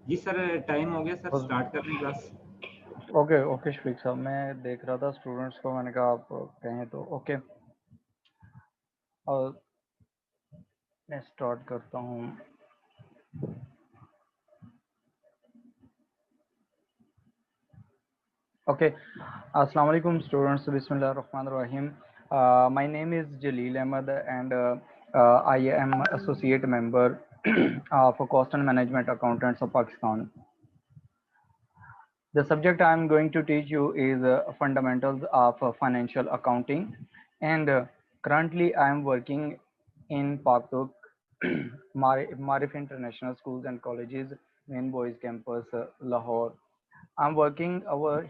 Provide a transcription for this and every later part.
जी sir, time हो गया sir, start कर लें क्लास। ओके ओके शफीक साहब, मैं देख रहा था स्टूडेंट्स को, मैंने कहा आप कहें तो ओके। और मैं स्टार्ट करता हूँ। ओके, अस्सलाम वालेकुम स्टूडेंट्स, बिस्मिल्लाह रहमान रहीम। My name is Jalil Ahmad and I am associate member of cost and management accountants of Pakistan. The subject I am going to teach you is fundamentals of financial accounting, and currently I am working in Paktok, Marif International Schools and Colleges, Main Boys Campus, Lahore. I'm working over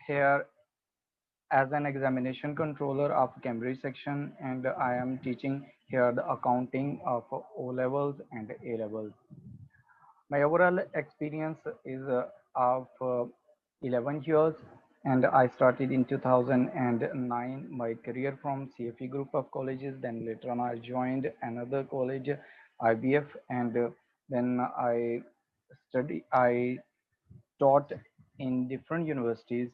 here as an examination controller of Cambridge section, and I am teaching here the accounting of O levels and A levels. My overall experience is of 11 years, and I started in 2009 my career from CFE group of colleges. Then later on I joined another college, IBF, and then I taught in different universities.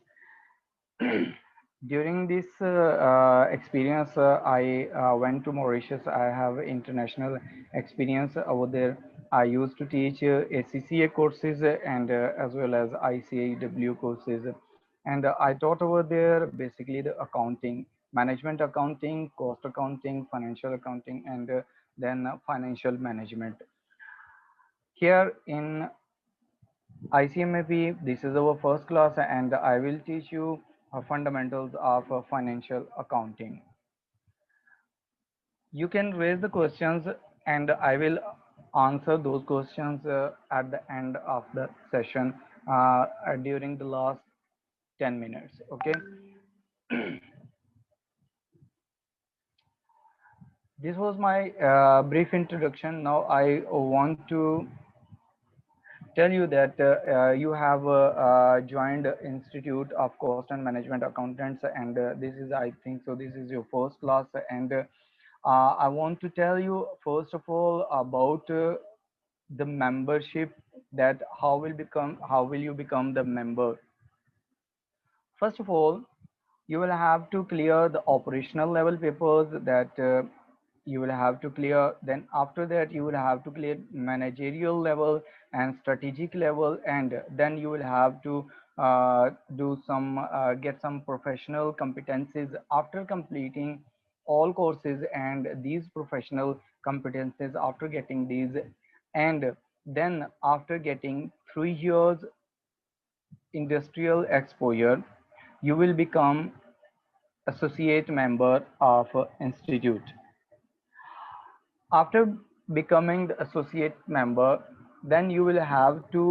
During this experience, I went to Mauritius. I have international experience over there. I used to teach ACCA courses and as well as ICAW courses. And I taught over there basically the accounting, management accounting, cost accounting, financial accounting, and then financial management. Here in ICMAP, this is our first class, and I will teach you fundamentals of financial accounting. You can raise the questions, and I will answer those questions at the end of the session during the last 10 minutes. Okay. This was my brief introduction. Now I want to tell you that you have joined Institute of Cost and Management Accountants, and this is, I think so, this is your first class. And I want to tell you first of all about the membership, that how will you become the member. First of all, you will have to clear the operational level papers that you will have to clear. Then after that you will have to clear managerial level and strategic level, and then you will have to do some get some professional competencies after completing all courses. And these professional competencies, after getting these, and then after getting 3 years industrial exposure, you will become associate member of institute. After becoming the associate member, then you will have to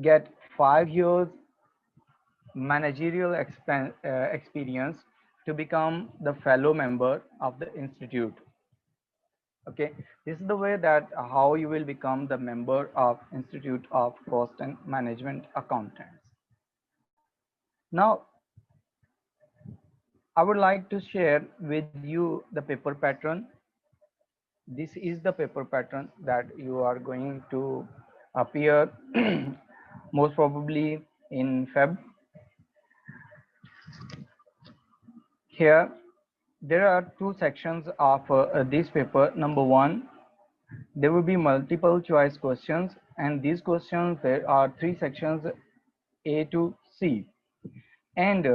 get 5 years managerial experience to become the fellow member of the institute. Okay, this is the way that how you will become the member of Institute of Cost and Management Accountants. Now I would like to share with you the paper pattern. This is the paper pattern that you are going to appear most probably in Feb. Here there are two sections of this paper. Number one, there will be multiple choice questions, and these questions, there are three sections, A to C, and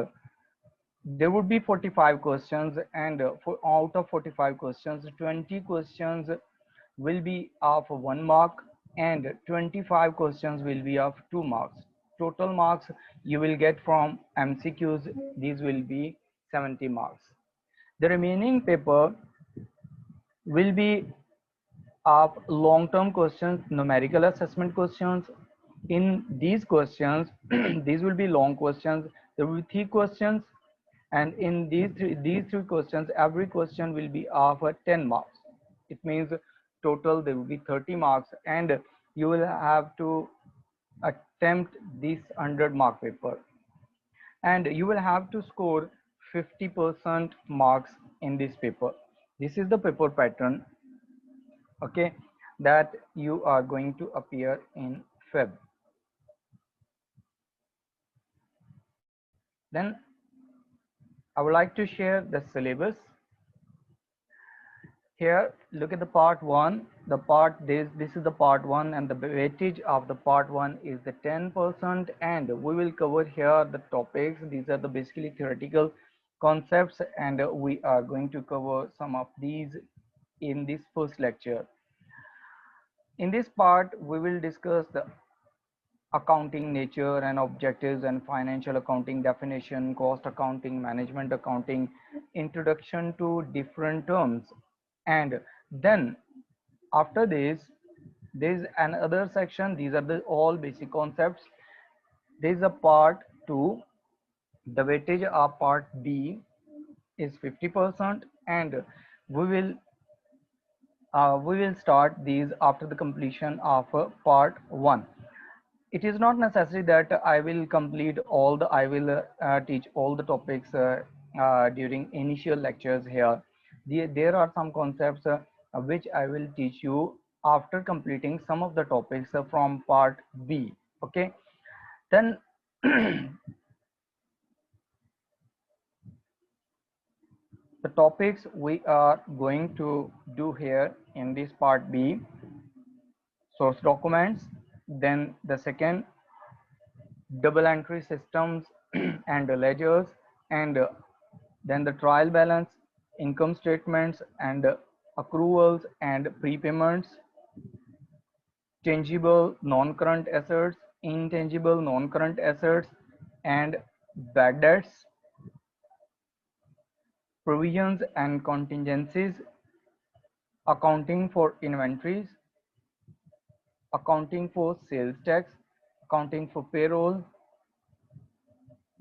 there would be 45 questions, and out of 45 questions, 20 questions will be of 1 mark, and 25 questions will be of 2 marks. Total marks you will get from MCQs, these will be 70 marks. The remaining paper will be of long-term questions, numerical assessment questions. In these questions, these will be long questions. There will be 3 questions, and in these three questions, every question will be of 10 marks. It means total there will be 30 marks, and you will have to attempt this 100-mark paper, and you will have to score 50% marks in this paper. This is the paper pattern. okay, that you are going to appear in Feb. Then I would like to share the syllabus. Here, look at the part one. This is the part one, and the weightage of the part one is the 10%, and we will cover here the topics. These are the basically theoretical concepts, and we are going to cover some of these in this first lecture. In this part, we will discuss the accounting nature and objectives and financial accounting definition, cost accounting, management accounting, introduction to different terms. And then after this, there is another section. These are the all basic concepts. There is a part 2. The weightage of part B is 50%, and we will start these after the completion of part 1. It is not necessary that I will teach all the topics during initial lectures here. There are some concepts which I will teach you after completing some of the topics from part B. Okay, then the topics we are going to do here in this part B: source documents, then the second, double entry systems and ledgers, and then the trial balance, income statements and accruals and prepayments, tangible non-current assets, intangible non-current assets, and bad debts, provisions and contingencies, accounting for inventories, accounting for sales tax, accounting for payroll,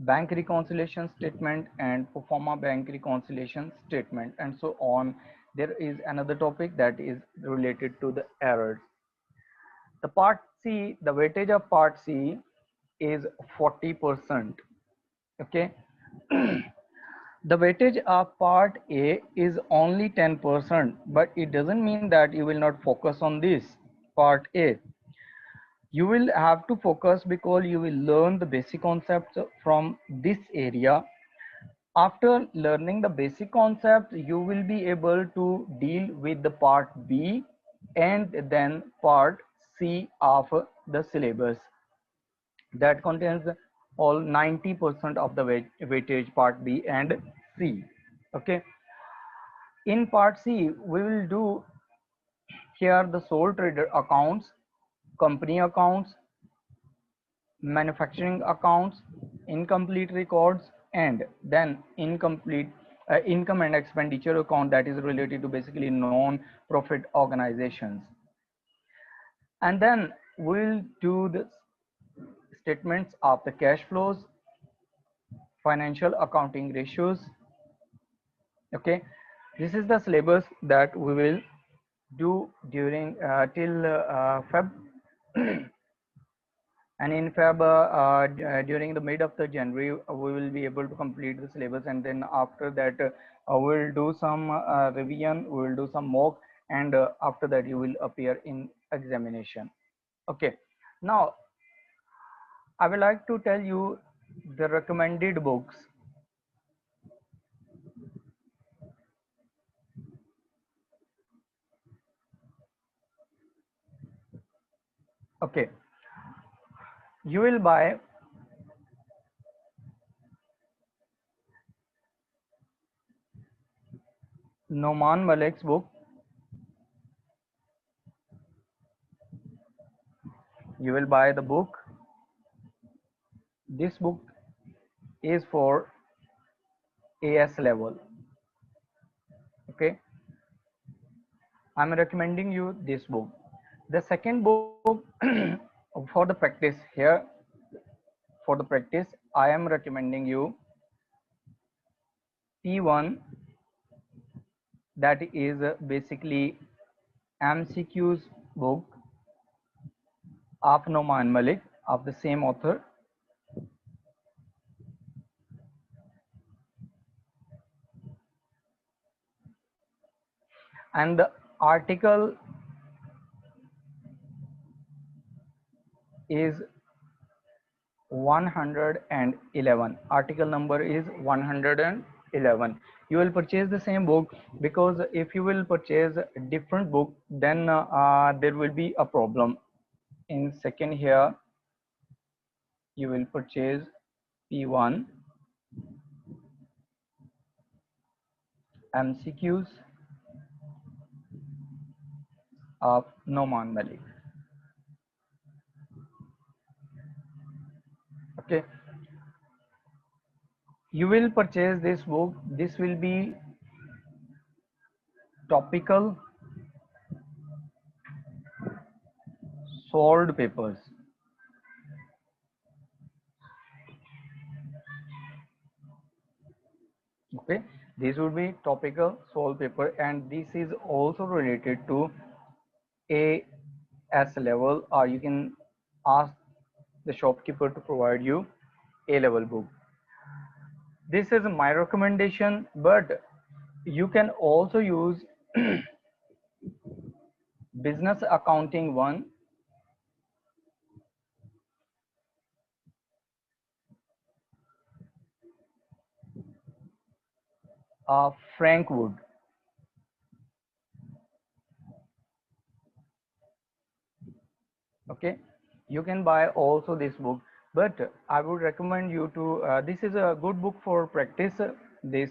bank reconciliation statement and pro forma bank reconciliation statement, and so on. There is another topic that is related to the errors. The part C, the weightage of part C is 40%. Okay. The weightage of part A is only 10%, but it doesn't mean that you will not focus on this part A. You will have to focus because you will learn the basic concepts from this area. After learning the basic concepts, you will be able to deal with the part B and then part C of the syllabus that contains all 90% of the weightage, part B and C. Okay. In part C, we will do here the sole trader accounts, company accounts, manufacturing accounts, incomplete records, and then income and expenditure account that is related to basically non-profit organizations. And then we'll do the statements of the cash flows, financial accounting ratios. Okay, this is the syllabus that we will do during till Feb. And in Feb, during the mid of the January, we will be able to complete the syllabus, and then after that, we'll do some revision, we will do some mock, and after that, you will appear in examination. Okay. Now, I would like to tell you the recommended books. Okay. You will buy Noman Malik's book. You will buy the book. This book is for AS level. Okay. I'm recommending you this book. The second book for the practice here, for the practice, I am recommending you P1, that is basically MCQ's book of Noman Malik of the same author. And the article is 111. Article number is 111. You will purchase the same book, because if you will purchase a different book, then there will be a problem. In second here, you will purchase P1 MCQs of Noman Malik. Okay, you will purchase this book. This will be topical solved papers. Okay, this would be topical solved paper, and this is also related to AS level, or you can ask the shopkeeper to provide you A level book. This is my recommendation, but you can also use business accounting one, Frank Wood. Okay, you can buy also this book, but I would recommend you to this is a good book for practice, this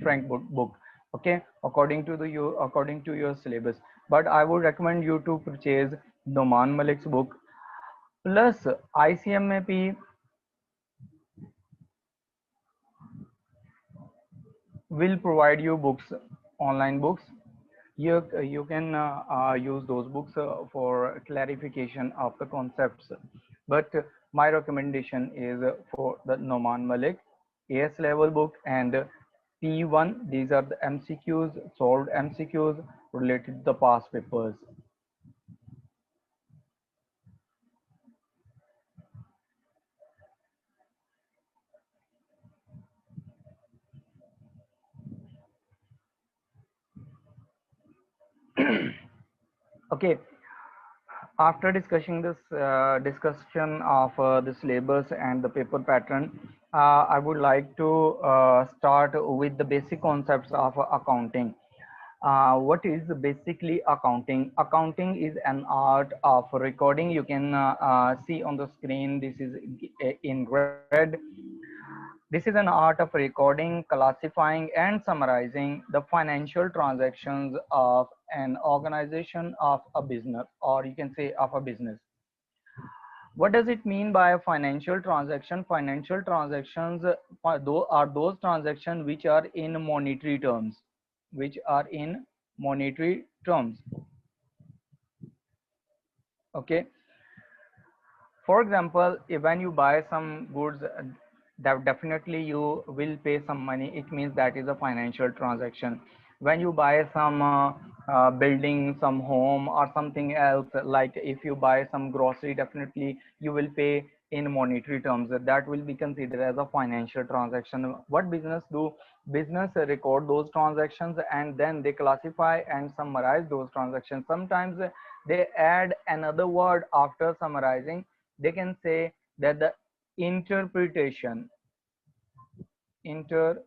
Frank book. Okay, according to your syllabus, but I would recommend you to purchase Noman Malik's book. Plus ICMAP will provide you books, online books. You can use those books for clarification of the concepts, but my recommendation is for the Noman Malik AS level book and P1. These are the MCQs, solved MCQs related to the past papers. Okay, after discussing this discussion of the syllabus and the paper pattern, I would like to start with the basic concepts of accounting. What is basically accounting? Accounting is an art of recording. You can see on the screen, this is in red. This is an art of recording, classifying, and summarizing the financial transactions of an organization, of a business, or you can say of a business. What does it mean by a financial transaction? Financial transactions are those transactions which are in monetary terms, which are in monetary terms. Okay, for example, when you buy some goods, that definitely you will pay some money. It means that is a financial transaction. When you buy some building, some home or something else, like if you buy some grocery, definitely you will pay in monetary terms. That will be considered as a financial transaction. What business do? Business record those transactions, and then they classify and summarize those transactions. Sometimes they add another word after summarizing. They can say that the interpretation, interpret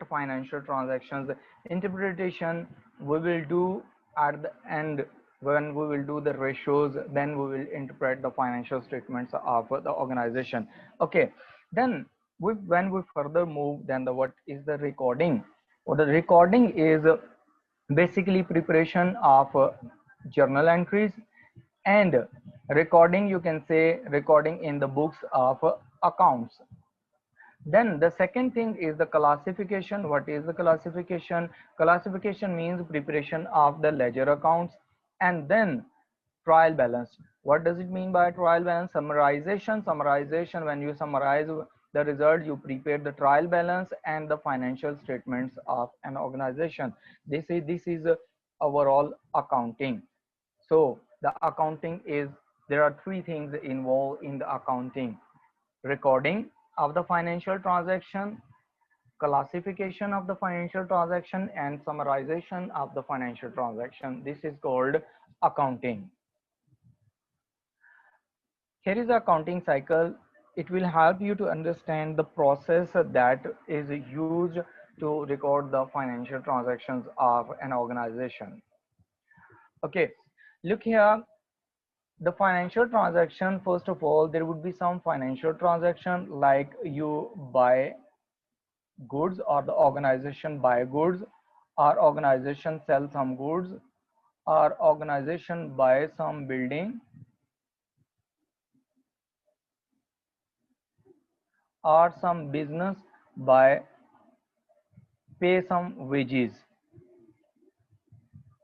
financial transactions. Interpretation we will do at the end, when we will do the ratios, then we will interpret the financial statements of the organization. Okay, then when we further move, then what is the recording? Or the recording is basically preparation of journal entries, and recording, you can say recording in the books of accounts. Then the second thing is the classification. What is the classification? Classification means preparation of the ledger accounts. And then trial balance. What does it mean by trial balance? Summarization. Summarization, when you summarize the result, you prepare the trial balance and the financial statements of an organization. This is overall accounting. So the accounting is, there are three things involved in the accounting: recording of the financial transaction, classification of the financial transaction, and summarization of the financial transaction. This is called accounting. Here is a accounting cycle. It will help you to understand the process that is used to record the financial transactions of an organization. Okay, look here. The financial transaction, first of all, there would be some financial transaction like you buy goods, or the organization buy goods, or organization sell some goods, or organization buy some building, or some business by pay some wages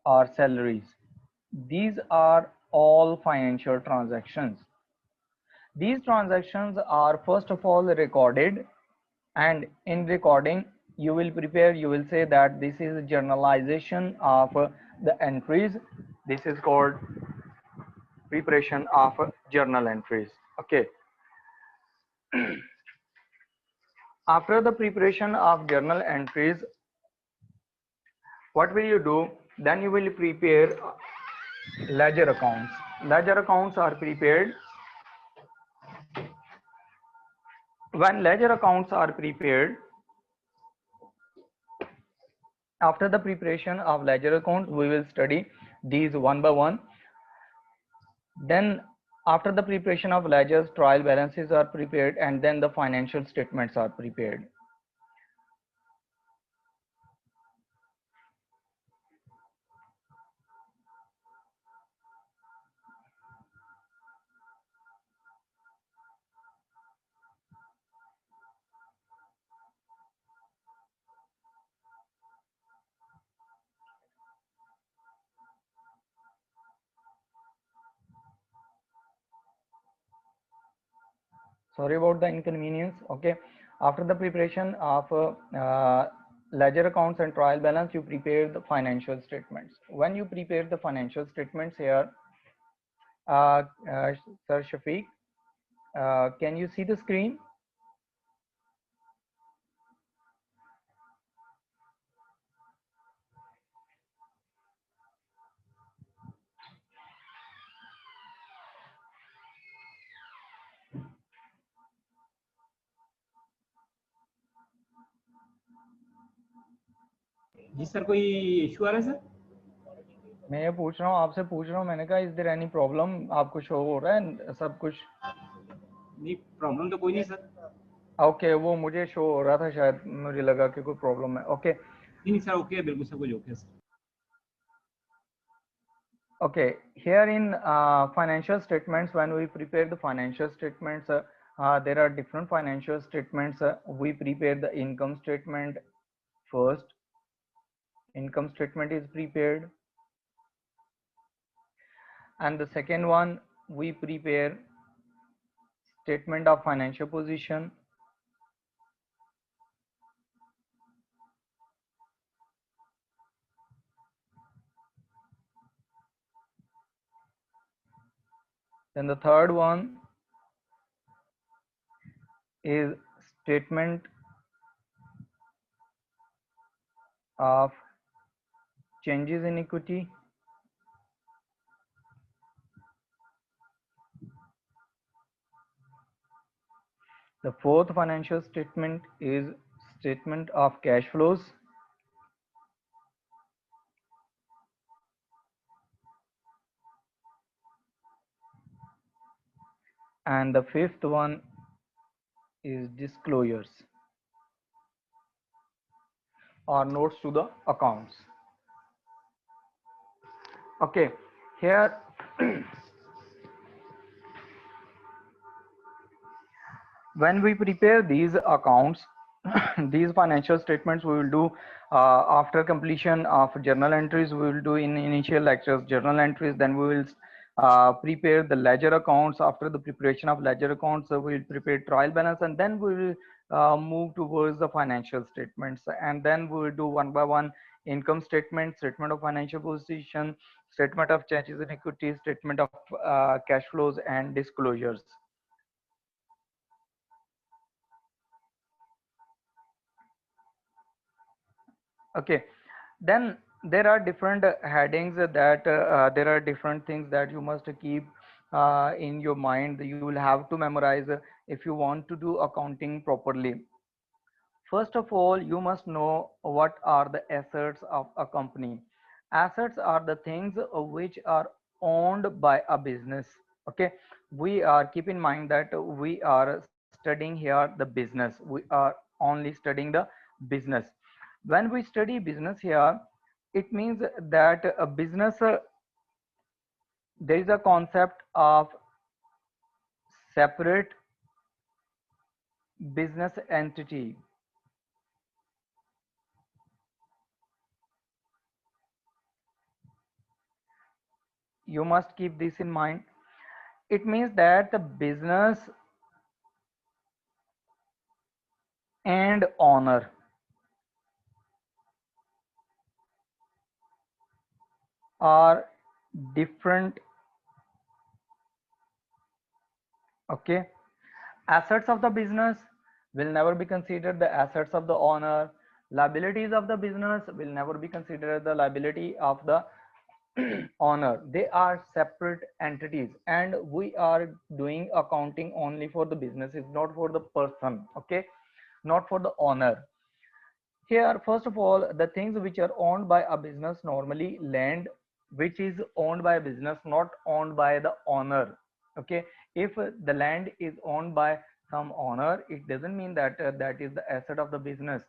or salaries. These are all financial transactions. These transactions are first of all recorded, and in recording you will prepare, you will say that this is journalization of the entries. This is called preparation of journal entries. Okay, after the preparation of journal entries, what will you do? Then you will prepare ledger accounts. Ledger accounts are prepared. When ledger accounts are prepared, after the preparation of ledger account, we will study these one by one. Then after the preparation of ledgers, trial balances are prepared, and then the financial statements are prepared. Sorry about the inconvenience. Okay, after the preparation of ledger accounts and trial balance, you prepare the financial statements. When you prepare the financial statements here, Sir Shafiq, can you see the screen? जी sir, कोई issue आ रहा है sir? मैं ये पूछ रहा हूँ, आपसे पूछ रहा हूँ, मैंने कहा इज देयर एनी प्रॉब्लम? आपको शो हो रहा है सब कुछ? नहीं, प्रॉब्लम तो कोई नहीं सर। ओके, वो मुझे शो हो रहा था, शायद मुझे लगा कि कोई प्रॉब्लम है। ओके नहीं सर, ओके है, बिल्कुल सब कुछ ओके है sir. Okay, here in financial statements, when we prepare the financial statements, there are different financial statements. We prepare the income statement first. Income statement is prepared, and the second one, we prepare statement of financial position. Then the third one is statement of changes in equity. The fourth financial statement is statement of cash flows. And the fifth one is disclosures or notes to the accounts. Okay, here when we prepare these accounts, these financial statements, we will do after completion of journal entries. We will do in initial lectures journal entries, then we will prepare the ledger accounts. After the preparation of ledger accounts, we will prepare trial balance, and then we will move towards the financial statements, and then we will do one by one income statement, statement of financial position, statement of changes in equity, statement of cash flows, and disclosures. Okay, then there are different headings that there are different things that you must keep in your mind. You will have to memorize if you want to do accounting properly. First of all, you must know what are the assets of a company. Assets are the things which are owned by a business. Okay, we are, keep in mind that we are studying here the business. We are only studying the business. When we study business here, it means that a business, there is a concept of separate business entity. You must keep this in mind. It means that the business and owner are different. Okay, assets of the business will never be considered the assets of the owner. Liabilities of the business will never be considered the liability of the owner. They are separate entities, and we are doing accounting only for the businesses, not for the person. Okay, not for the owner. Here, first of all, the things which are owned by a business, normally land, which is owned by a business, not owned by the owner. Okay, if the land is owned by some owner, it doesn't mean that that is the asset of the business.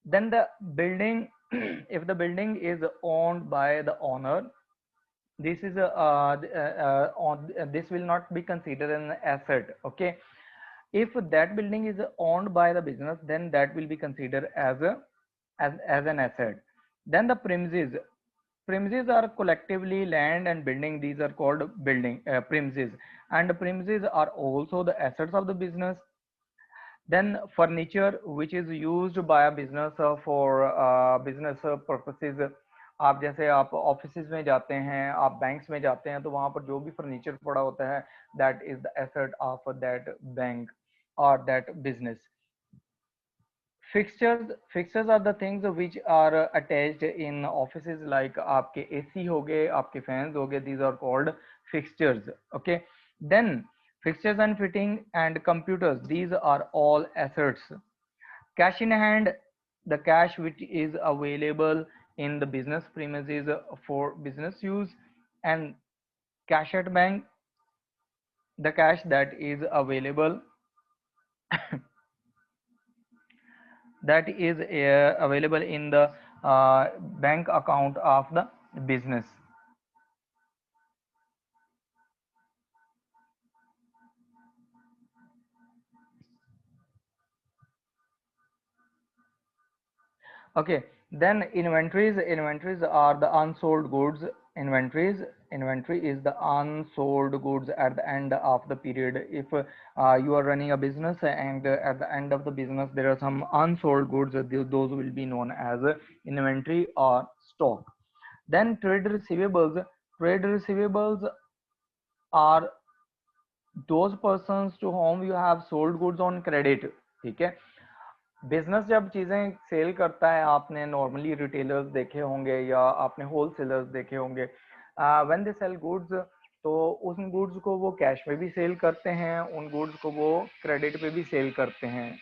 Then the building, if the building is owned by the owner, this is this will not be considered an asset. Okay, if that building is owned by the business, then that will be considered as a as an asset. Then the premises are collectively land and building. These are called building premises, and the premises are also the assets of the business. Then furniture, which is used by a business for business purposes. आप जैसे आप offices में जाते हैं, आप banks में जाते हैं, तो वहां पर जो भी फर्नीचर पड़ा होता है, that is the asset of that bank or that business. Fixtures are the things which are attached in offices, like आपके AC हो गए, आपके fans हो गए, these are called fixtures. Okay, then fixtures and fitting and computers, these are all assets. Cash in hand, the cash which is available in the business premises for business use. And cash at bank, the cash that is available that is available in the bank account of the business. Okay, then inventories are the unsold goods. Inventory is the unsold goods at the end of the period. If you are running a business, and at the end of the business there are some unsold goods, those will be known as inventory or stock. Then trade receivables are those persons to whom you have sold goods on credit. ठीक है, business जब चीजें cell करता है, आपने normally retailers देखे होंगे या आपने होलसेलर्स देखे होंगे, व्हेन दे सेल गुड्स, तो उन गुड्स को वो कैश में भी सेल करते हैं, उन गुड्स को वो क्रेडिट पे भी सेल करते हैं.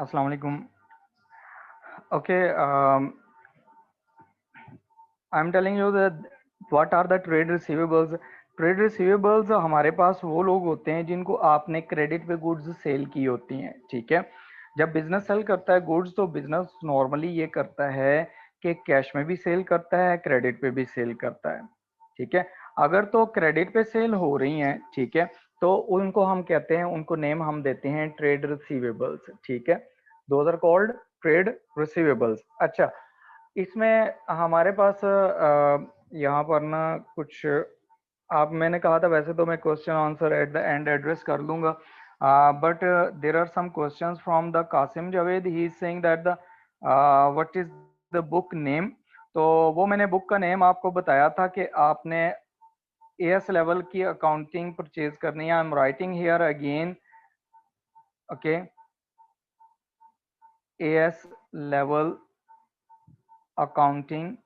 अस्सलाम वालेकुम. Okay, I'm telling you that what are the trade receivables. Trade receivables हमारे पास वो लोग होते हैं जिनको आपने क्रेडिट पे गुड्स सेल की होती हैं, ठीक है. जब बिजनेस सेल करता है गुड्स तो बिजनेस नॉर्मली ये करता है कि कैश में भी सेल करता है, क्रेडिट पे भी सेल करता है, ठीक है. अगर तो क्रेडिट पे सेल हो रही हैं, ठीक है, तो उनको हम कहते हैं, उनको नेम हम देते हैं ट्रेड रिसीवेबल्स, ठीक है. Those are called trade receivables. अच्छा, इसमें हमारे पास यहाँ पर ना कुछ आप, मैंने कहा था वैसे तो मैं question answer at the end address कर दूंगा, but there are some questions from the Qasim Javed. He is saying that the what is the book name. तो वो मैंने बुक का नेम आपको बताया था कि आपने एएस लेवल की अकाउंटिंग परचेज करनी है. I am writing here again, okay, as level accounting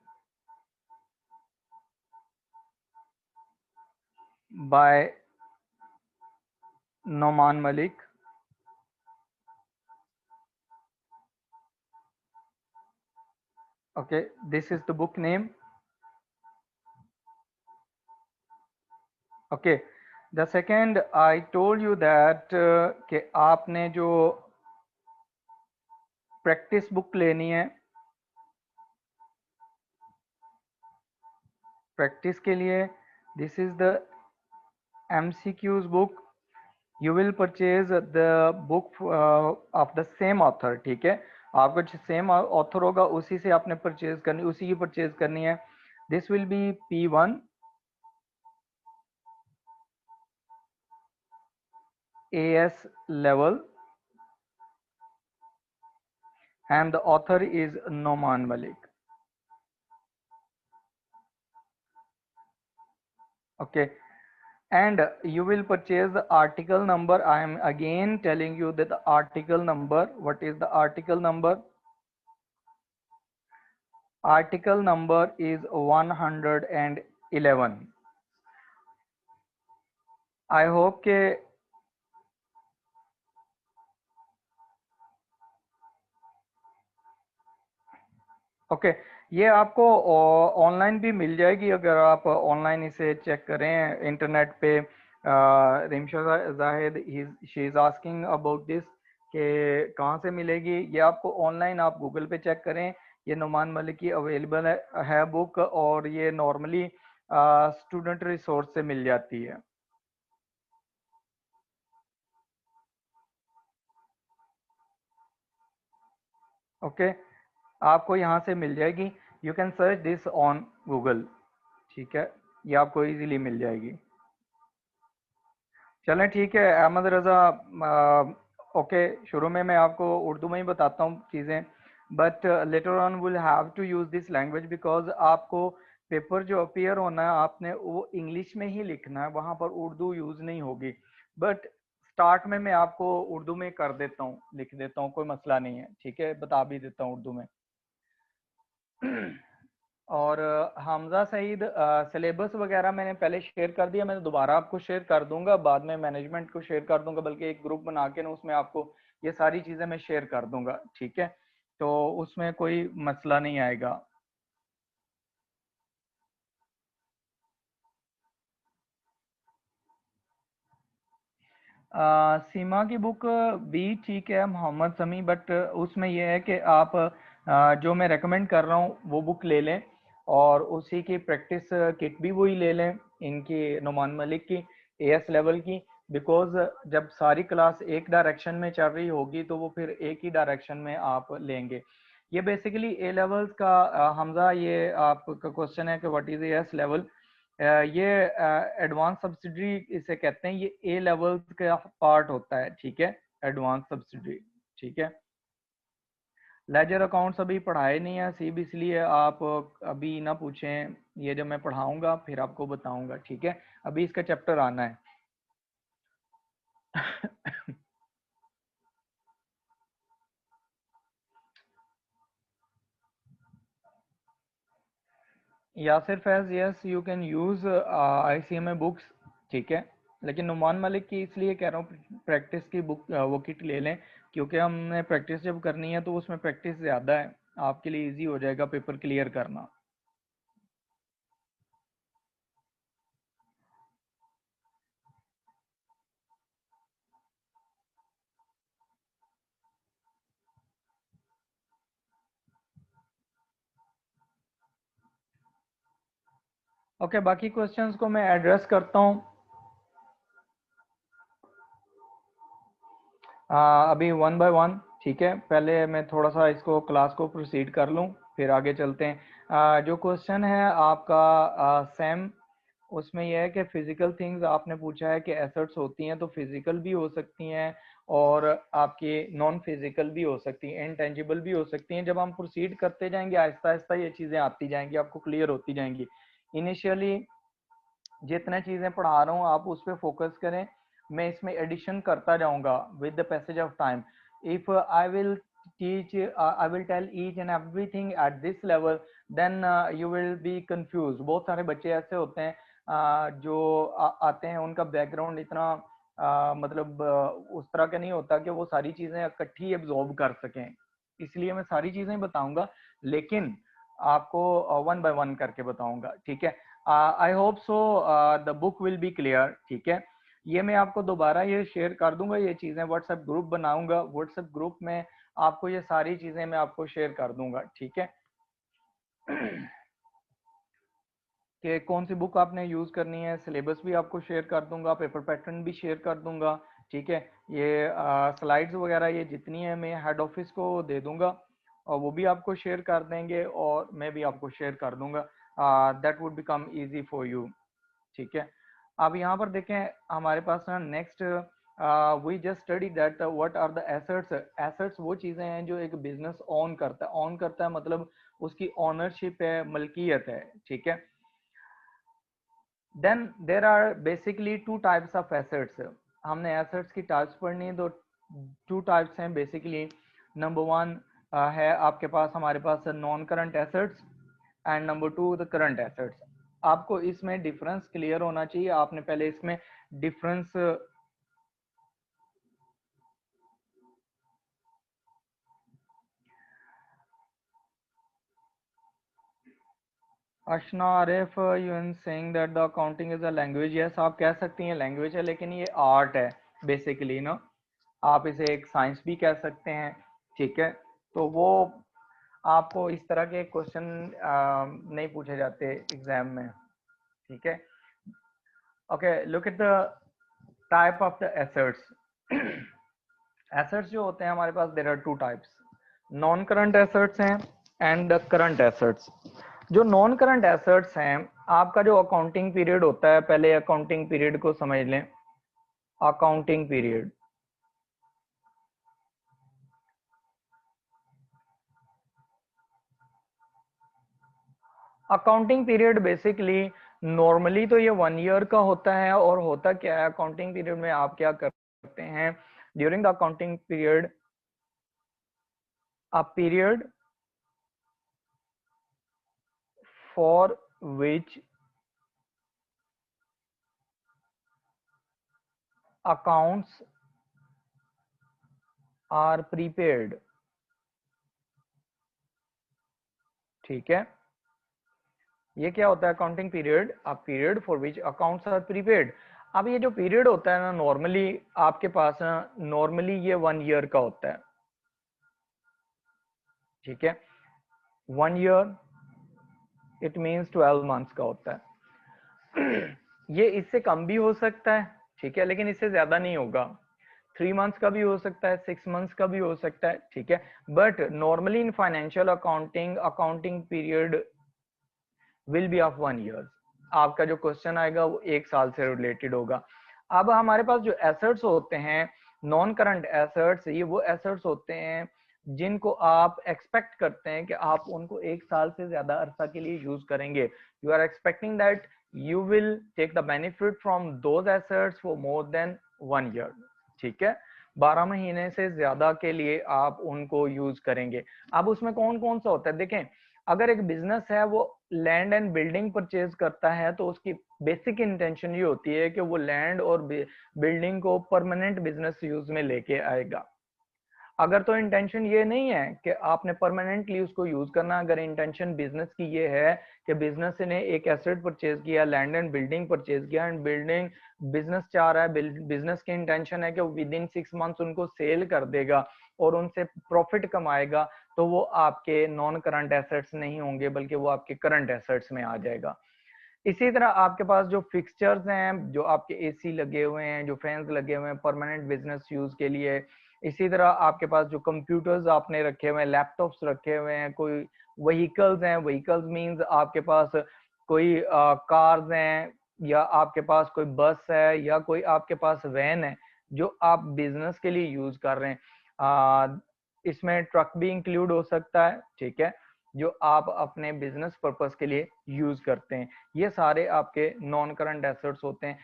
by Noman Malik. Okay, this is the book name. Okay, the second I told you that कि आपने जो प्रैक्टिस बुक लेनी है, practice के लिए this is the MCQs book. You will purchase the book of the same author, ठीक है. आपका जो सेम ऑथर होगा उसी से आपने परचेज करनी, उसी की परचेज करनी है. This will be P1 AS level and the author is Noman Malik. Okay, and you will purchase the article number. I am again telling you that the article number, what is the article number? Article number is 111. I hope के okay, ये आपको online भी मिल जाएगी अगर आप online इसे check करें internet पे. Rimsha Zahid, she is asking about this कि कहाँ से मिलेगी. ये आपको ऑनलाइन आप गूगल पे चेक करें, ये नुमान मलिक की अवेलेबल है बुक, और ये नॉर्मली स्टूडेंट रिसोर्स से मिल जाती है. ओके, आपको यहाँ से मिल जाएगी. You can search this on Google, ठीक है, ये आपको इजीली मिल जाएगी. चलें ठीक है अहमद रज़ा. ओके, शुरू में मैं आपको उर्दू में ही बताता हूँ चीज़ें, but later on will have to use this language because आपको पेपर जो अपीयर होना है आपने वो इंग्लिश में ही लिखना है, वहाँ पर उर्दू यूज़ नहीं होगी. बट स्टार्ट में मैं आपको उर्दू में कर देता हूँ, लिख देता हूँ, कोई मसला नहीं है, ठीक है, बता भी देता हूँ उर्दू में. और हमजा सईद, सिलेबस वगैरह मैंने पहले शेयर कर दिया, मैं दोबारा आपको शेयर कर दूंगा, बाद में मैनेजमेंट को शेयर कर दूंगा, बल्कि एक ग्रुप बना के ना उसमें आपको ये सारी चीज़ें मैं शेयर कर दूंगा, ठीक है, तो उसमें कोई मसला नहीं आएगा. सीमा की बुक भी ठीक है मोहम्मद समी, बट उसमें यह है कि आप जो मैं रेकमेंड कर रहा हूँ वो बुक ले लें, और उसी की प्रैक्टिस किट भी वही ले लें, इनकी नुमान मलिक की एएस लेवल की. बिकॉज जब सारी क्लास एक डायरेक्शन में चल रही होगी तो वो फिर एक ही डायरेक्शन में आप लेंगे. ये बेसिकली ए लेवल्स का हमजा, ये आपका क्वेश्चन है कि व्हाट इज एएस लेवल. ये एडवांस सब्सिडी इसे कहते हैं, ये ए लेवल का पार्ट होता है, ठीक है, एडवांस सब्सिडी, ठीक है. लेजर अकाउंट्स अभी पढ़ाए नहीं है सीब, इसलिए आप अभी ना पूछें, ये जब मैं पढ़ाऊंगा फिर आपको बताऊंगा, ठीक है, अभी इसका चैप्टर आना है. Yasir Faiz, yes you can use ICMA books, ठीक है. लेकिन नुमान मलिक की इसलिए कह रहा हूँ प्रैक्टिस की बुक वो किट ले लें, क्योंकि हमने प्रैक्टिस जब करनी है तो उसमें प्रैक्टिस ज़्यादा है, आपके लिए इजी हो जाएगा पेपर क्लियर करना। ओके, बाकी क्वेश्चंस को मैं एड्रेस करता हूँ। अभी वन बाय वन, ठीक है। पहले मैं थोड़ा सा इसको क्लास को प्रोसीड कर लूँ, फिर आगे चलते हैं। जो क्वेश्चन है आपका सेम, उसमें यह है कि फिजिकल थिंग्स आपने पूछा है कि एसेट्स होती हैं, तो फिजिकल भी हो सकती हैं और आपकी नॉन फिजिकल भी हो सकती हैं, इनटेंजिबल भी हो सकती हैं। जब हम प्रोसीड करते जाएंगे आहिस्ता आहिस्ता ये चीज़ें आती जाएंगी, आपको क्लियर होती जाएंगी। इनिशियली जितने चीज़ें पढ़ा रहा हूँ आप उस पर फोकस करें, मैं इसमें एडिशन करता जाऊंगा with the passage of time. If I will teach I will tell each and everything at this level, then you will be confused। बहुत सारे बच्चे ऐसे होते हैं जो आते हैं, उनका बैकग्राउंड इतना मतलब उस तरह का नहीं होता कि वो सारी चीजें इकट्ठी एब्जॉर्ब कर सकें, इसलिए मैं सारी चीजें बताऊंगा, लेकिन आपको वन बाय वन करके बताऊंगा, ठीक है। I hope so the book will be clear, ठीक है। ये मैं आपको दोबारा ये शेयर कर दूंगा, ये चीजें व्हाट्सएप ग्रुप बनाऊंगा, व्हाट्सएप ग्रुप में आपको ये सारी चीजें मैं आपको शेयर कर दूंगा, ठीक है। कि कौन सी बुक आपने यूज करनी है, सिलेबस भी आपको शेयर कर दूंगा, पेपर पैटर्न भी शेयर कर दूंगा, ठीक है। ये स्लाइड्स वगैरह ये जितनी है मैं हेड ऑफिस को दे दूंगा और वो भी आपको शेयर कर देंगे और मैं भी आपको शेयर कर दूंगा। That would become easy for you, ठीक है। अब यहाँ पर देखें हमारे पास ना next we just study that what are the assets. Assets वो चीजें हैं जो एक बिजनेस ऑन करता है मतलब उसकी ओनरशिप है, मलकियत है, ठीक है। Then there are basically two types of assets. हमने एसेट्स की टाइप्स पढ़नी है, तो टू टाइप्स हैं बेसिकली। नंबर वन है आपके पास, हमारे पास non current assets and number two the current assets. आपको इसमें डिफरेंस क्लियर होना चाहिए, आपने पहले इसमें difference Ashna Arif, you are saying that the accounting is a language. Yes, आप कह सकती हैं लैंग्वेज है, लेकिन ये आर्ट है बेसिकली ना, आप इसे एक साइंस भी कह सकते हैं, ठीक है। तो वो आपको इस तरह के क्वेश्चन नहीं पूछे जाते एग्जाम में, ठीक है। Okay, look at the type of the assets. Assets जो होते हैं हमारे पास, there are two types, non current assets हैं एंड द करंट एसेट्स। जो नॉन करंट एसेट्स हैं, आपका जो अकाउंटिंग पीरियड होता है, पहले अकाउंटिंग पीरियड को समझ लें। Accounting period, accounting period basically normally तो ये 1 ईयर का होता है, और होता क्या है अकाउंटिंग पीरियड में, आप क्या करते हैं during the accounting period, a period for which accounts are prepaid, ठीक है। ये क्या होता है accounting period, a period for which accounts are prepaid. अब ये जो पीरियड होता है ना, नॉर्मली आपके पास नॉर्मली ये 1 ईयर का होता है, ठीक है। 1 ईयर इट मीन्स 12 मंथ्स का होता है। ये इससे कम भी हो सकता है, ठीक है, लेकिन इससे ज्यादा नहीं होगा। 3 मंथ्स का भी हो सकता है, 6 मंथ्स का भी हो सकता है, ठीक है। But normally in financial accounting, accounting period will be of 1 year. आपका जो क्वेश्चन आएगा वो 1 साल से रिलेटेड होगा। अब हमारे पास जो एसेट्स होते हैं, नॉन करंट एसेट्स, ये वो एसेट्स होते हैं जिनको आप एक्सपेक्ट करते हैं कि आप उनको 1 साल से ज्यादा अरसा के लिए यूज करेंगे। You are expecting that you will take the benefit from those assets for more than 1 year, ठीक है। 12 महीने से ज्यादा के लिए आप उनको यूज करेंगे। अब उसमें कौन कौन सा होता है देखें, अगर एक बिजनेस है वो लैंड एंड बिल्डिंग परचेज करता है तो उसकी बेसिक इंटेंशन ये होती है कि वो लैंड और बिल्डिंग को परमानेंट बिजनेस यूज में लेके आएगा। अगर तो इंटेंशन ये नहीं है कि आपने परमानेंटली उसको यूज करना, अगर इंटेंशन बिजनेस की ये है कि बिजनेस ने एक एसेट परचेज किया, लैंड एंड बिल्डिंग परचेज किया, एंड बिल्डिंग बिजनेस चाह रहा है, बिजनेस की इंटेंशन है कि विद इन 6 मंथ्स उनको सेल कर देगा और उनसे प्रॉफिट कमाएगा, तो वो आपके नॉन करंट एसेट्स नहीं होंगे बल्कि वो आपके करंट एसेट्स में आ जाएगा। इसी तरह आपके पास जो फिक्सचर्स हैं, जो आपके एसी लगे हुए हैं, जो फैंस लगे हुए हैं परमानेंट बिजनेस यूज के लिए, इसी तरह आपके पास जो कंप्यूटर्स आपने रखे हुए हैं, लैपटॉप्स रखे हुए हैं, कोई व्हीकल्स हैं, व्हीकल्स मींस आपके पास कोई कार्स हैं, या आपके पास कोई बस है, या कोई आपके पास वैन है जो आप बिजनेस के लिए यूज कर रहे हैं। इसमें ट्रक भी इंक्लूड हो सकता है, ठीक है, जो आप अपने बिजनेस पर्पस के लिए यूज करते हैं। ये सारे आपके नॉन करंट एसेट्स होते हैं।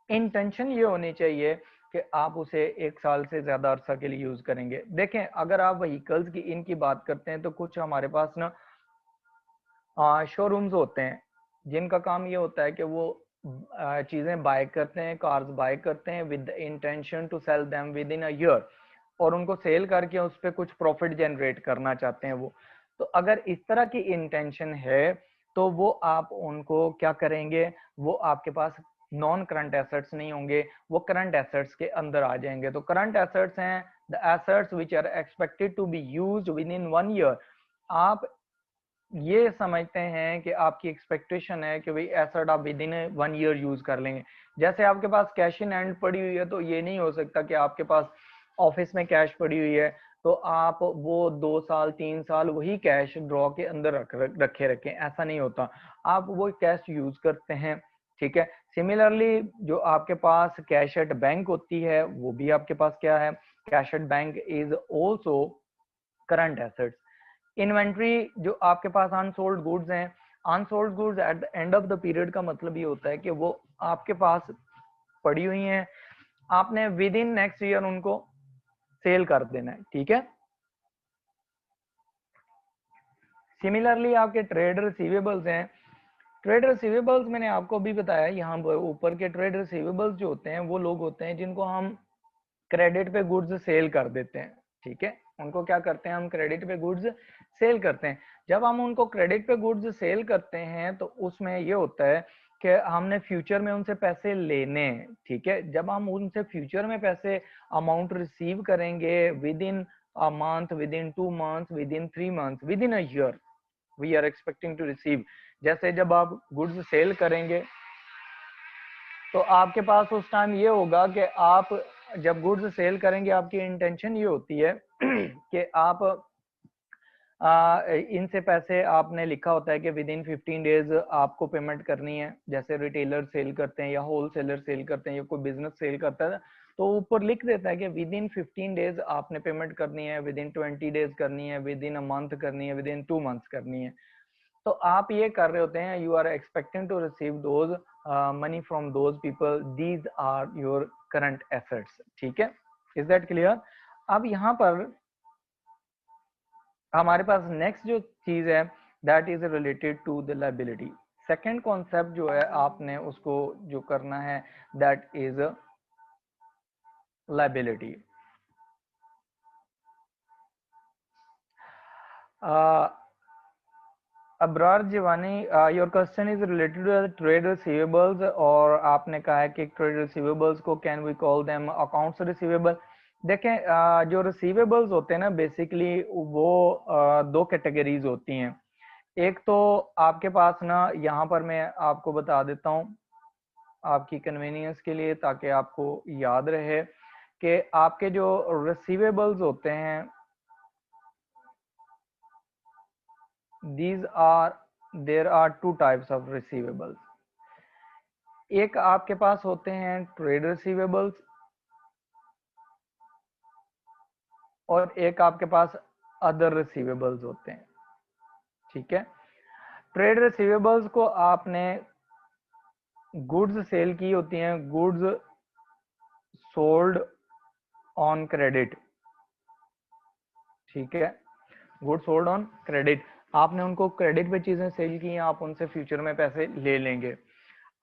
इंटेंशन ये होनी चाहिए कि आप उसे 1 साल से ज्यादा अरसा के लिए यूज करेंगे। देखें, अगर आप व्हीकल्स की इनकी बात करते हैं तो कुछ हमारे पास ना शोरूम्स होते हैं जिनका काम ये होता है कि वो चीजें बाय करते हैं, कार्स बाय करते हैं with intention to sell them within a year, और उनको सेल करके उस पर कुछ प्रॉफिट जनरेट करना चाहते हैं वो। तो अगर इस तरह की इंटेंशन है तो वो आप उनको क्या करेंगे, वो आपके पास नॉन करंट एसेट्स नहीं होंगे, वो करंट एसेट्स के अंदर आ जाएंगे। तो करंट एसेट्स हैं the assets which are expected to be used within 1 year. आप ये समझते हैं कि आपकी एक्सपेक्टेशन है कि भाई एसेट आप विद इन 1 ईयर यूज कर लेंगे। जैसे आपके पास कैश इन हैंड पड़ी हुई है, तो ये नहीं हो सकता कि आपके पास ऑफिस में कैश पड़ी हुई है तो आप वो 2 साल 3 साल वही कैश ड्रॉ के अंदर रखे रखें, ऐसा नहीं होता। आप वो कैश यूज करते हैं, ठीक है। सिमिलरली जो आपके पास कैश एट बैंक होती है वो भी आपके पास क्या है, cash at bank is also current assets. Inventory जो आपके पास अनसोल्ड गुड्स हैं, unsold goods at the end of the period का मतलब ये होता है कि वो आपके पास पड़ी हुई हैं, आपने विद इन नेक्स्ट ईयर उनको सेल कर देना है, ठीक है। सिमिलरली आपके ट्रेड रिसीवेबल्स हैं, ट्रेड रिसीवेबल्स मैंने आपको भी बताया, यहाँ ऊपर के ट्रेड रिसीवेबल्स जो होते हैं वो लोग होते हैं जिनको हम क्रेडिट पे गुड्स सेल कर देते हैं, ठीक है। उनको क्या करते हैं, हम क्रेडिट पे गुड्स सेल करते हैं। जब हम उनको क्रेडिट पे गुड्स सेल करते हैं तो उसमें ये होता है कि हमने फ्यूचर में उनसे पैसे लेने हैं, ठीक है। जब हम उनसे फ्यूचर में पैसे अमाउंट रिसीव करेंगे within a month, within 2 months, within 3 months, within a year we are expecting to receive. जैसे जब आप गुड्स सेल करेंगे तो आपके पास उस टाइम ये होगा कि आप जब गुड्स सेल करेंगे आपकी इंटेंशन ये होती है कि आप इनसे पैसे, आपने लिखा होता है कि विद इन 15 डेज आपको पेमेंट करनी है। जैसे रिटेलर सेल करते हैं या होलसेलर सेल करते हैं या कोई बिजनेस सेल करता है तो ऊपर लिख देता है कि विद इन 15 डेज आपने पेमेंट करनी है, विद इन 20 डेज करनी है, विद इन अ मंथ करनी है, विद इन 2 मंथ्स करनी है। तो आप ये कर रहे होते हैं, you are expecting to receive those money from those people, these are your current assets, ठीक है। Is that clear? अब यहाँ पर हमारे पास नेक्स्ट जो चीज है that is related to the liability. Second concept जो है आपने उसको जो करना है that is liability. Abrar Jiwani, your question is related to trade receivables, और आपने कहा है कि ट्रेड रिसीवेबल्स को can we call them accounts receivable. देखें, जो रिसीवेबल्स होते हैं ना बेसिकली वो 2 कैटेगरीज होती हैं। एक तो आपके पास ना, यहाँ पर मैं आपको बता देता हूँ आपकी कन्वीनियंस के लिए ताकि आपको याद रहे कि आपके जो रिसीवेबल्स होते हैं there are 2 types of receivables. एक आपके पास होते हैं ट्रेड रिसीवेबल्स और एक आपके पास अदर रिसीवेबल्स होते हैं, ठीक है। ट्रेड रिसीवेबल्स को आपने गुड्स सेल की होती हैं, गुड्स सोल्ड ऑन क्रेडिट, ठीक है, गुड्स सोल्ड ऑन क्रेडिट। आपने उनको क्रेडिट पे चीजें सेल की हैं, आप उनसे फ्यूचर में पैसे ले लेंगे।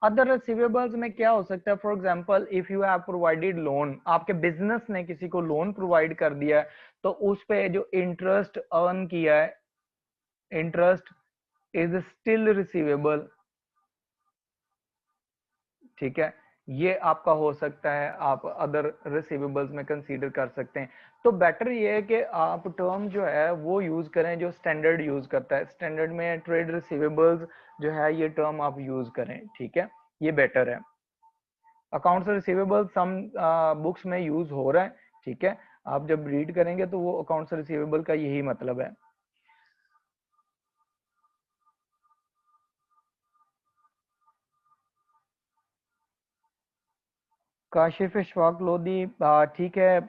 अदर रिसीवेबल्स में क्या हो सकता है, for example if you have provided loan, आपके बिजनेस ने किसी को लोन प्रोवाइड कर दिया है, तो उस पे जो इंटरेस्ट अर्न किया है, इंटरेस्ट इज स्टिल रिसीवेबल, ठीक है, ये आपका हो सकता है, आप अदर रिसीवेबल्स में कंसीडर कर सकते हैं। तो बेटर ये है कि आप टर्म जो है वो यूज करें जो स्टैंडर्ड यूज करता है, स्टैंडर्ड में ट्रेड रिसीवेबल्स जो है ये टर्म आप यूज करें, ठीक है, ये बेटर है। अकाउंट्स रिसीवेबल सम बुक्स में यूज हो रहा है, ठीक है, आप जब रीड करेंगे तो वो अकाउंट्स रिसीवेबल का यही मतलब है। काशिफ इशफाक लोधी, ठीक है,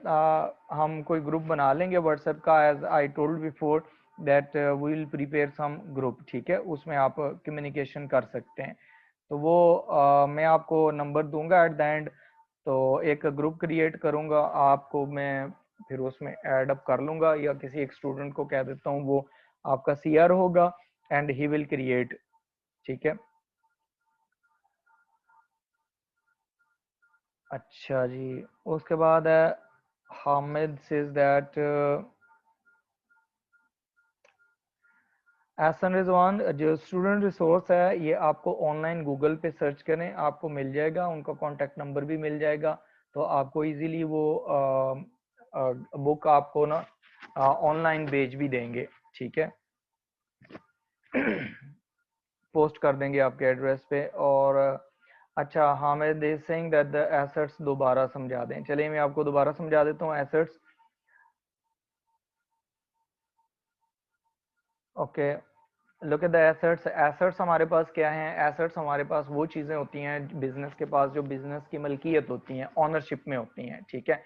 हम कोई ग्रुप बना लेंगे व्हाट्सएप का, as I told before that we will prepare some group, ठीक है, उसमें आप कम्युनिकेशन कर सकते हैं। तो वो मैं आपको नंबर दूंगा एट द एंड, तो एक ग्रुप क्रिएट करूंगा, आपको मैं फिर उसमें ऐड अप कर लूंगा, या किसी एक स्टूडेंट को कह देता हूँ, वो आपका सीआर होगा एंड ही विल क्रिएट, ठीक है। अच्छा जी, उसके बाद है हामिद सेज दैट एहसन रिजवान, जो स्टूडेंट रिसोर्स है ये आपको ऑनलाइन गूगल पे सर्च करें, आपको मिल जाएगा, उनका कॉन्टेक्ट नंबर भी मिल जाएगा, तो आपको इजीली वो बुक आपको ना ऑनलाइन भेज भी देंगे, ठीक है, पोस्ट कर देंगे आपके एड्रेस पे। और अच्छा, Hamid is saying that the assets दोबारा समझा दें, चलिए मैं आपको दोबारा समझा देता हूँ assets. Okay, look at the assets. Assets हमारे पास क्या हैं, एसेट्स हमारे पास वो चीजें होती हैं बिजनेस के पास जो बिजनेस की मलकियत होती हैं, ओनरशिप में होती हैं, ठीक है,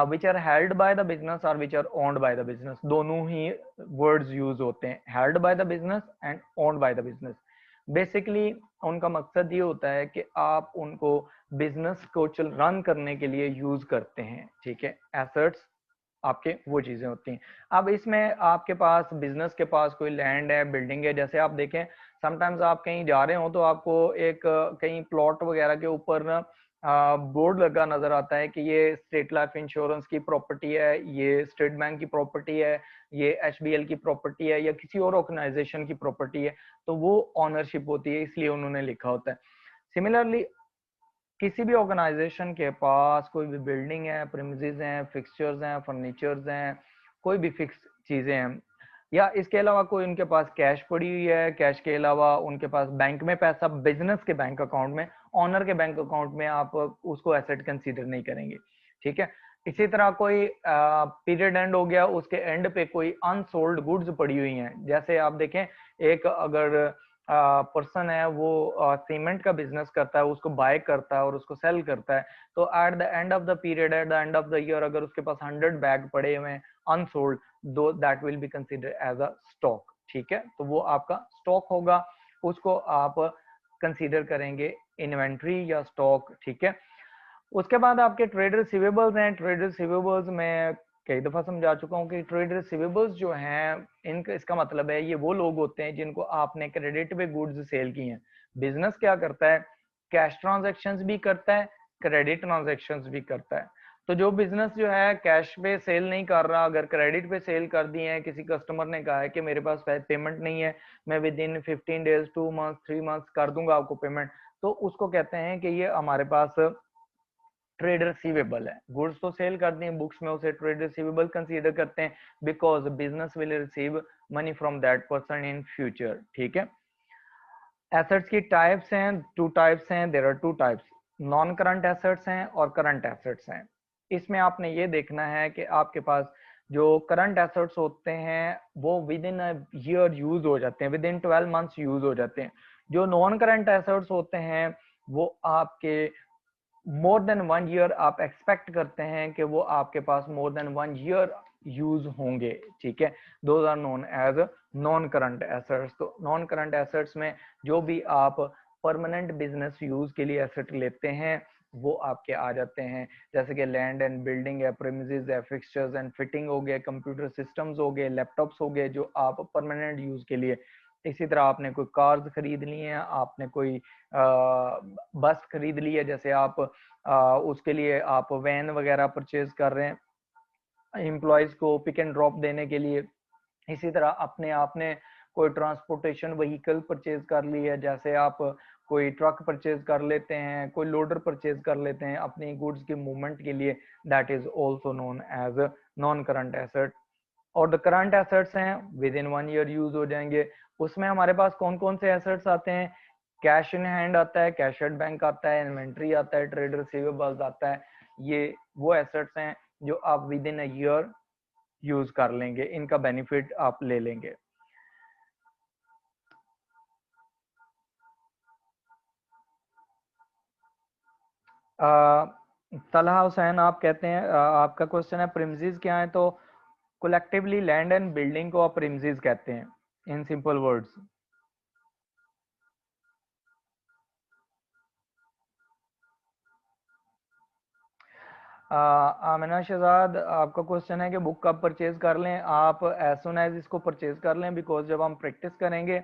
which are held by the business और which are owned by the business, दोनों ही वर्ड्स यूज होते हैं, held by the business and owned by the business. Basically उनका मकसद ये होता है कि आप उनको बिजनेस को रन करने के लिए यूज करते हैं, ठीक है, एसेट्स आपके वो चीजें होती हैं। अब इसमें आपके पास बिजनेस के पास कोई लैंड है, बिल्डिंग है, जैसे आप देखें समटाइम्स आप कहीं जा रहे हो तो आपको एक कहीं प्लॉट वगैरह के ऊपर ना बोर्ड लगा नजर आता है कि ये स्टेट लाइफ इंश्योरेंस की प्रॉपर्टी है, ये स्टेट बैंक की प्रॉपर्टी है, ये एचबीएल की प्रॉपर्टी है, या किसी और ऑर्गेनाइजेशन की प्रॉपर्टी है, तो वो ऑनरशिप होती है, इसलिए उन्होंने लिखा होता है। सिमिलरली किसी भी ऑर्गेनाइजेशन के पास कोई भी बिल्डिंग है, प्रीमिसेस हैं, फिक्सचर्स हैं, फर्नीचर्स हैं, कोई भी फिक्स चीजें हैं, या इसके अलावा कोई उनके पास कैश पड़ी हुई है, कैश के अलावा उनके पास बैंक में पैसा, बिजनेस के बैंक अकाउंट में, ऑनर के बैंक अकाउंट में, आप उसको एसेट कंसीडर नहीं करेंगे, ठीक है। इसी तरह कोई पीरियड एंड हो गया, उसके एंड पे कोई अनसोल्ड गुड्स पड़ी हुई हैं, जैसे आप देखें एक अगर पर्सन है वो सीमेंट का बिजनेस करता है, उसको बाय करता है और उसको सेल करता है, तो eight the end of the period, eight the end of the year, अगर उसके पास 100 बैग पड़े हुए हैं unsold, though that will be consider as a stock, ठीक है, तो वो आपका स्टॉक होगा, उसको आप कंसीडर करेंगे इन्वेंट्री या स्टॉक, ठीक है। उसके बाद आपके ट्रेड रिसीवेबल्स हैं, ट्रेड रिसीवेबल्स में कई दफा समझा चुका हूँ कि ट्रेड रिसीवेबल्स जो हैं इनका इसका मतलब है ये वो लोग होते हैं जिनको आपने क्रेडिट पे गुड्स सेल की हैं। बिजनेस क्या करता है, कैश ट्रांजैक्शंस भी करता है, क्रेडिट ट्रांजैक्शंस भी करता है। तो जो बिजनेस जो है कैश पे सेल नहीं कर रहा, अगर क्रेडिट पे सेल कर दिए हैं, किसी कस्टमर ने कहा है कि मेरे पास पेमेंट नहीं है, मैं with in 15 days 2 months 3 months कर दूंगा आपको पेमेंट, तो उसको कहते हैं कि ये हमारे पास ट्रेड रिसीवेबल है। गुड्स तो सेल कर दी बुक्स में, उसे ट्रेड रिसीवेबल कंसीडर करते हैं, because business will receive money from that person in future, ठीक है। एसेट्स की टाइप्स हैं, टू टाइप्स हैं, there are two types, non current assets हैं और करंट एसेट्स हैं। इसमें आपने ये देखना है कि आपके पास जो करंट एसेट्स होते हैं वो विद इन ईयर यूज हो जाते हैं, विद इन 12 मंथ्स यूज हो जाते हैं। जो नॉन करंट एसेट्स होते हैं वो आपके मोर देन 1 ईयर आप एक्सपेक्ट करते हैं कि वो आपके पास मोर देन 1 ईयर यूज होंगे, ठीक है, those are known as non current assets. तो नॉन करंट एसेट्स में जो भी आप परमानेंट बिजनेस यूज के लिए एसेट लेते हैं, वो आपके आ जाते हैं, जैसे कि लैंड एंड बिल्डिंग है, प्रीमिसेस है, फिक्सचर्स एंड फिटिंग हो गए, कंप्यूटर सिस्टम्स हो गए, लैपटॉप्स हो गए जो आप परमानेंट यूज के लिए। इसी तरह आपने कोई कार्स खरीद ली है, आपने कोई बस खरीद ली है, जैसे आप उसके लिए आप वैन वगैरह परचेज कर रहे हैं एम्प्लॉयज को पिक एंड ड्रॉप देने के लिए। इसी तरह अपने आपने कोई ट्रांसपोर्टेशन व्हीकल परचेज कर ली है, जैसे आप कोई ट्रक परचेज कर लेते हैं, कोई लोडर परचेज कर लेते हैं अपनी गुड्स की मूवमेंट के लिए, that is also known as non current asset. और द करंट एसेट्स हैं विद इन 1 ईयर यूज हो जाएंगे। उसमें हमारे पास कौन कौन से एसेट्स आते हैं? कैश इन हैंड आता है, कैश एट बैंक आता है, इन्वेंट्री आता है, ट्रेड रिसीवेबल्स आता है। ये वो एसेट्स हैं जो आप with in a year use कर लेंगे, इनका बेनिफिट आप ले लेंगे। तलहा हुसैन आप कहते हैं आपका क्वेश्चन है प्रिमिसेस क्या है, तो कलेक्टिवली लैंड एंड बिल्डिंग को आप प्रिमिसेस कहते हैं in simple words. Amina Shahzad आपका क्वेश्चन है कि बुक कब परचेज कर लें? आप एज सुन एज इसको परचेज कर लें, बिकॉज जब हम प्रैक्टिस करेंगे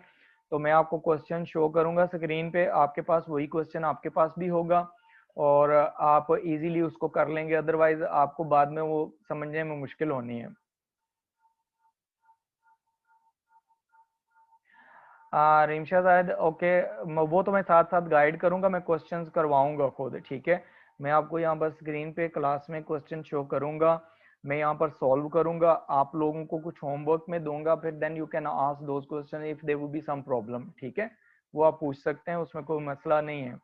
तो मैं आपको क्वेश्चन शो करूंगा स्क्रीन पे, आपके पास वही क्वेश्चन आपके पास भी होगा और आप इजीली उसको कर लेंगे, अदरवाइज आपको बाद में वो समझने में मुश्किल होनी है। रिमशा शायद ओके, वो तो मैं साथ साथ गाइड करूंगा, मैं क्वेश्चंस करवाऊंगा खुद, ठीक है। मैं आपको यहाँ पर स्क्रीन पे क्लास में क्वेश्चन शो करूंगा, मैं यहाँ पर सॉल्व करूंगा, आप लोगों को कुछ होमवर्क में दूंगा, फिर then you can ask those question if there will be some problem, ठीक है। वो आप पूछ सकते हैं, उसमें कोई मसला नहीं है।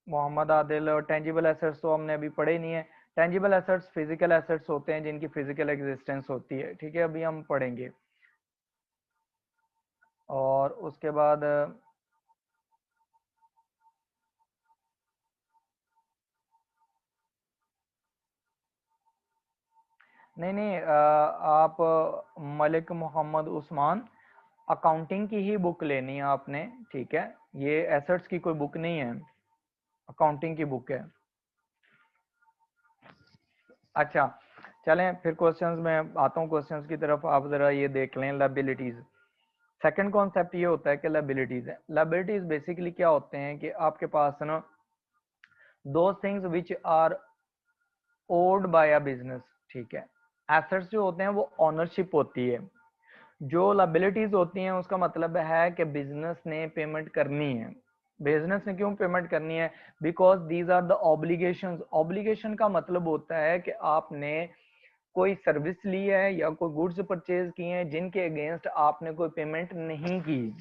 मोहम्मद आदिल, टेंजिबल एसेट्स तो हमने अभी पढ़े नहीं है। टेंजिबल एसेट्स फिजिकल एसेट्स होते हैं जिनकी फिजिकल एग्जिस्टेंस होती है, ठीक है, अभी हम पढ़ेंगे। और उसके बाद नहीं नहीं आप मलिक मोहम्मद उस्मान, अकाउंटिंग की ही बुक लेनी है आपने, ठीक है। ये एसेट्स की कोई बुक नहीं है, अकाउंटिंग की बुक है। अच्छा चलें फिर क्वेश्चंस में आता हूँ, क्वेश्चंस की तरफ आप जरा ये देख लें। लायबिलिटीज, सेकंड कॉन्सेप्ट ये होता है कि लायबिलिटीज है। लायबिलिटीज बेसिकली क्या होते हैं कि आपके पास ना दो things which are owed by a business, ठीक है। एसेट्स जो होते हैं वो ऑनरशिप होती है, जो लायबिलिटीज होती हैं उसका मतलब है कि बिजनेस ने पेमेंट करनी है। बिजनेस ने क्यों पेमेंट करनी है? Because these are the obligations. Obligation का मतलब होता है कि आपने कोई सर्विस ली है या कोई गुड्स परचेज किए हैं जिनके अगेंस्ट आपने कोई पेमेंट नहीं की,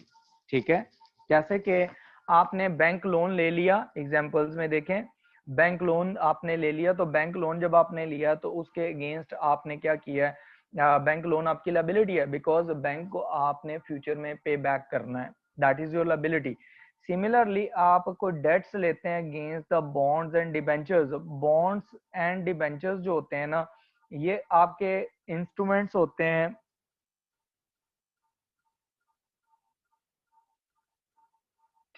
ठीक है। जैसे कि आपने बैंक लोन ले लिया, एग्जांपल्स में देखें, बैंक लोन आपने ले लिया, तो बैंक लोन जब आपने लिया तो उसके अगेंस्ट आपने क्या किया है? बैंक लोन आपकी लायबिलिटी है, बिकॉज बैंक को आपने फ्यूचर में पे बैक करना है, that is your liability. Similarly आप कोई डेट्स लेते हैं against the bonds and debentures. Bonds and debentures जो होते हैं ना, ये आपके इंस्ट्रूमेंट्स होते हैं,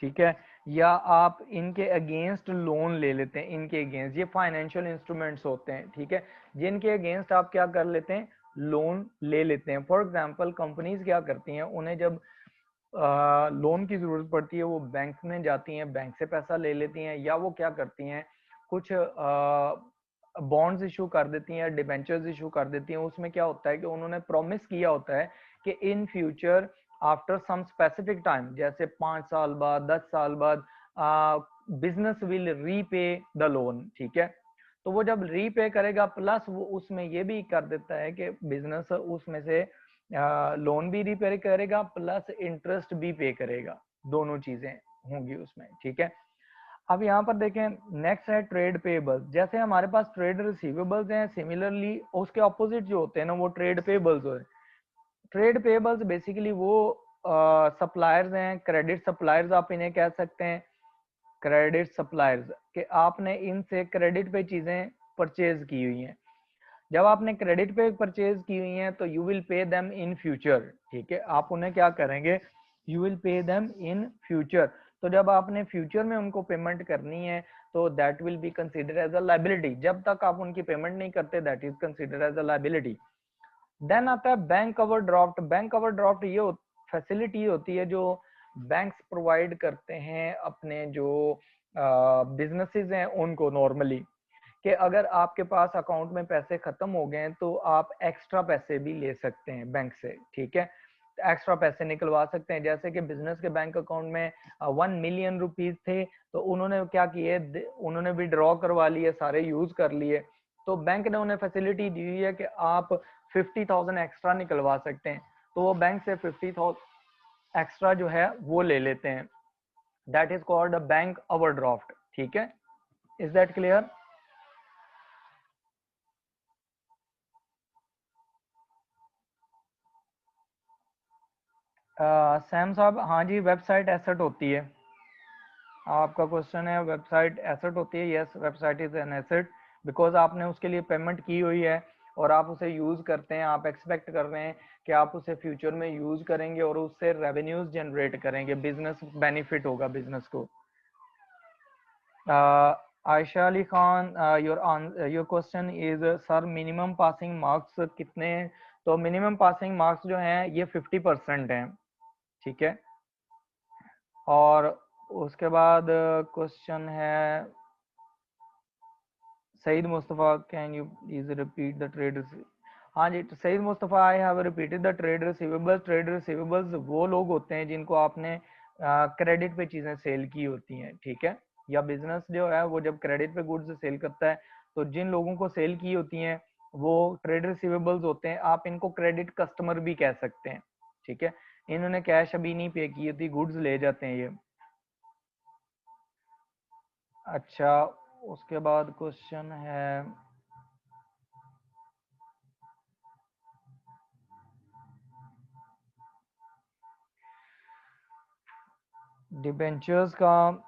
ठीक है, या आप इनके अगेंस्ट लोन ले लेते हैं, इनके अगेंस्ट, ये फाइनेंशियल इंस्ट्रूमेंट्स होते हैं, ठीक है, जिनके अगेंस्ट आप क्या कर लेते हैं? लोन ले लेते हैं। फॉर एग्जांपल कंपनीज क्या करती हैं, उन्हें जब लोन की जरूरत पड़ती है वो बैंक में जाती हैं, बैंक से पैसा ले लेती हैं, या वो क्या करती हैं कुछ बॉन्ड्स इशू कर देती हैं, डिबेंचर्स इशू कर देती हैं। उसमें क्या होता है कि उन्होंने प्रॉमिस किया होता है कि in future after some specific time, जैसे 5 साल बाद, 10 साल बाद, business will repay the loan, ठीक है। तो वो जब रीपे करेगा, प्लस वो उसमें ये भी कर देता है कि बिजनेस उसमें से लोन भी रीपे करेगा प्लस इंटरेस्ट भी पे करेगा, दोनों चीजें होंगी उसमें, ठीक है। अब यहाँ पर देखें, नेक्स्ट है ट्रेड पेबल्स। जैसे हमारे पास ट्रेड रिसीवेबल्स हैं, सिमिलरली उसके ऑपोजिट जो होते हैं ना वो ट्रेड पेबल्स होते हैं। ट्रेड पेबल्स बेसिकली वो सप्लायर्स हैं, क्रेडिट सप्लायर्स आप इन्हें कह सकते हैं, क्रेडिट सप्लायर्स, कि आपने इनसे क्रेडिट पे चीजें परचेज की हुई हैं। जब आपने क्रेडिट पे परचेज की हुई हैं तो you will pay them in future, ठीक है, आप उन्हें क्या करेंगे? You will pay them in future. तो जब आपने फ्यूचर में उनको पेमेंट करनी है तो that will be consider as a liability. जब तक आप उनकी पेमेंट नहीं करते that is consider as a liability. Then आता है बैंक ओवरड्राफ्ट। बैंक ओवरड्राफ्ट ये फैसिलिटी होती है जो बैंक्स प्रोवाइड करते हैं अपने जो बिजनेसेस हैं उनको नॉर्मली, कि अगर आपके पास अकाउंट में पैसे खत्म हो गए तो आप एक्स्ट्रा पैसे भी ले सकते हैं बैंक से, ठीक है, एक्स्ट्रा पैसे निकलवा सकते हैं। जैसे कि बिजनेस के बैंक अकाउंट में 1 मिलियन रुपीज थे तो उन्होंने क्या किए, उन्होंने विड्रॉ करवा लिए, सारे यूज कर लिए, तो बैंक ने उन्हें फैसिलिटी दी हुई है कि आप 50,000 एक्स्ट्रा निकलवा सकते हैं, तो वो बैंक से 50,000 एक्स्ट्रा जो है वो ले लेते हैं। That is called a bank overdraft, ठीक है। Is that clear? सैम साहब, हाँ जी, वेबसाइट एसेट होती है। आपका क्वेश्चन है वेबसाइट एसेट होती है, yes website is an asset, because आपने उसके लिए पेमेंट की हुई है और आप उसे यूज करते हैं, आप एक्सपेक्ट कर रहे हैं कि आप उसे फ्यूचर में यूज करेंगे और उससे रेवेन्यूज जनरेट करेंगे, बिजनेस बेनिफिट होगा बिजनेस को। Ayesha Ali Khan, your question is sir minimum passing marks कितने हैं? तो मिनिमम पासिंग मार्क्स जो हैं ये 50% हैं, ठीक है। और उसके बाद क्वेश्चन है Saeed Mustafa, can you please repeat the trade? हाँ जी Saeed Mustafa, I have repeated the trade receivables. Trade receivables वो लोग होते हैं जिनको आपने क्रेडिट पे चीजें सेल की होती हैं, ठीक है, या बिजनेस जो है वो जब क्रेडिट पे गुड्स सेल करता है तो जिन लोगों को सेल की होती हैं वो ट्रेड रिसीवेबल्स होते हैं। आप इनको क्रेडिट कस्टमर भी कह सकते हैं, ठीक है। इन्होंने कैश अभी नहीं पे की होती, गुड्स ले जाते हैं ये। अच्छा, उसके बाद क्वेश्चन है डिबेंचर्स का।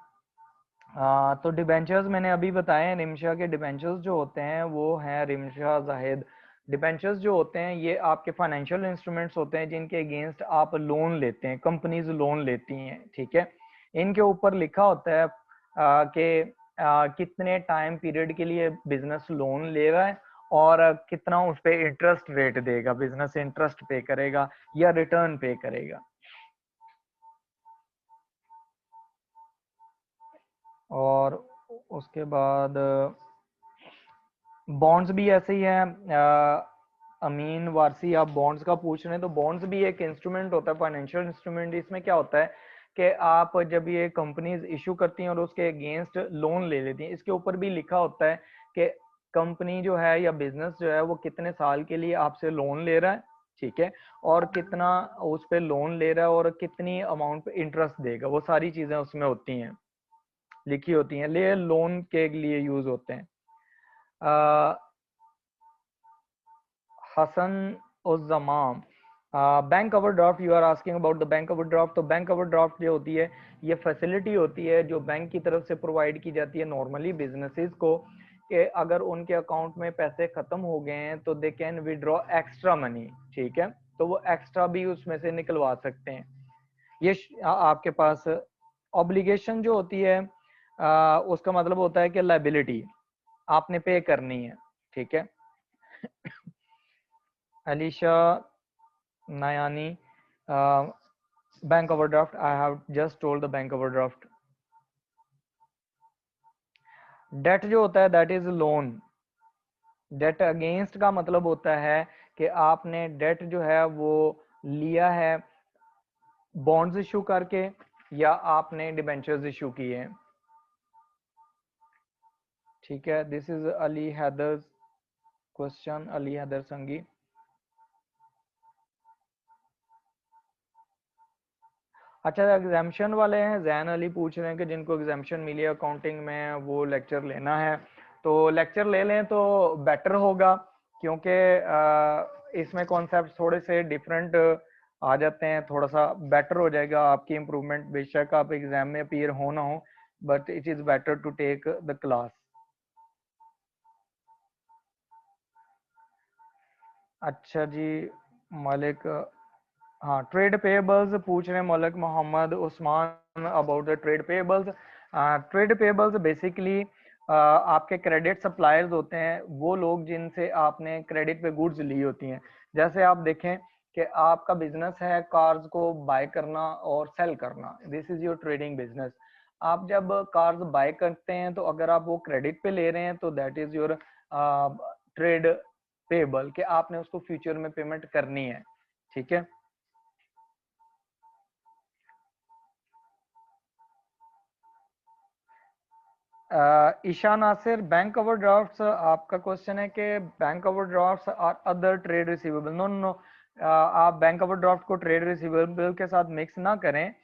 तो डिबेंचर्स मैंने अभी बताए हैं, रिमशा के डिबेंचर्स जो होते हैं वो हैं रिमशा जाहिद। डिबेंचर्स जो होते हैं ये आपके फाइनेंशियल इंस्ट्रूमेंट्स होते हैं जिनके अगेंस्ट आप लोन लेते हैं, कंपनीज लोन लेती हैं, ठीक है। इनके ऊपर लिखा होता है कि कितने टाइम पीरियड के लिए बिजनेस लोन ले रहा है और कितना उस पर इंटरेस्ट रेट देगा, बिजनेस इंटरेस्ट पे करेगा या रिटर्न पे करेगा। और उसके बाद बॉन्ड्स भी ऐसे ही है। अमीन वारसी, आप बॉन्ड्स का पूछ रहे हैं, तो बॉन्ड्स भी एक इंस्ट्रूमेंट होता है, फाइनेंशियल इंस्ट्रूमेंट। इसमें क्या होता है कि आप जब ये कंपनीज इशू करती हैं और उसके अगेंस्ट लोन ले लेती हैं, इसके ऊपर भी लिखा होता है कि कंपनी जो है या बिजनेस जो है वो कितने साल के लिए आपसे लोन ले रहा है, ठीक है, और कितना उस पर लोन ले रहा है और कितनी अमाउंट पे इंटरेस्ट देगा, वो सारी चीजें उसमें होती हैं, लिखी होती हैं, ले लोन के लिए यूज होते हैं। Hasan Uzzamam, bank overdraft, you are asking about the bank overdraft. तो बैंक ओवरड्राफ्ट जो होती है ये फैसिलिटी होती है जो बैंक की तरफ से प्रोवाइड की जाती है नॉर्मली बिजनेसेस को, कि अगर उनके अकाउंट में पैसे खत्म हो गए हैं तो they can withdraw extra money, ठीक है, तो वो एक्स्ट्रा भी उसमें से निकलवा सकते हैं। ये आपके पास ऑब्लिगेशन जो होती है उसका मतलब होता है कि लाइबिलिटी आपने पे करनी है, ठीक है। Alisha Nayani, bank overdraft, I have just told the bank overdraft. Debt जो होता है that is loan. Debt against का मतलब होता है कि आपने डेट जो है वो लिया है बॉन्ड्स इशू करके या आपने डिबेंचर्स इशू किए हैं, ठीक है। This is Ali Haider question, Ali Haider Sangi. अच्छा, एग्जामेशन वाले हैं, जैन अली पूछ रहे हैं कि जिनको एग्जामेशन मिली है अकाउंटिंग में वो लेक्चर लेना है, तो लेक्चर ले लें तो बेटर होगा, क्योंकि इसमें कॉन्सेप्ट थोड़े से डिफरेंट आ जाते हैं, थोड़ा सा बेटर हो जाएगा आपकी इम्प्रूवमेंट। बेशक आप एग्जाम में अपीयर हो ना हो, but it is better to take the class. अच्छा जी, मलिक, हाँ ट्रेड पेबल्स पूछ रहे हैं Malik Mohammad Usman about the trade payables. Trade payables basically आपके क्रेडिट सप्लायर्स होते हैं, वो लोग जिनसे आपने क्रेडिट पे गुड्स ली होती हैं। जैसे आप देखें कि आपका बिजनेस है कार्स को बाय करना और सेल करना, this is your trading business. आप जब कार्स बाय करते हैं तो अगर आप वो क्रेडिट पे ले रहे हैं तो that is your trade payable, कि आपने उसको फ्यूचर में पेमेंट करनी है, ठीक है। ईशा नासिर, बैंक ओवरड्राफ्ट्स, आपका क्वेश्चन है कि bank overdrafts are other trade receivable. No no, आप बैंक ओवरड्राफ्ट को ट्रेड रिसीवेबल के साथ मिक्स ना करें।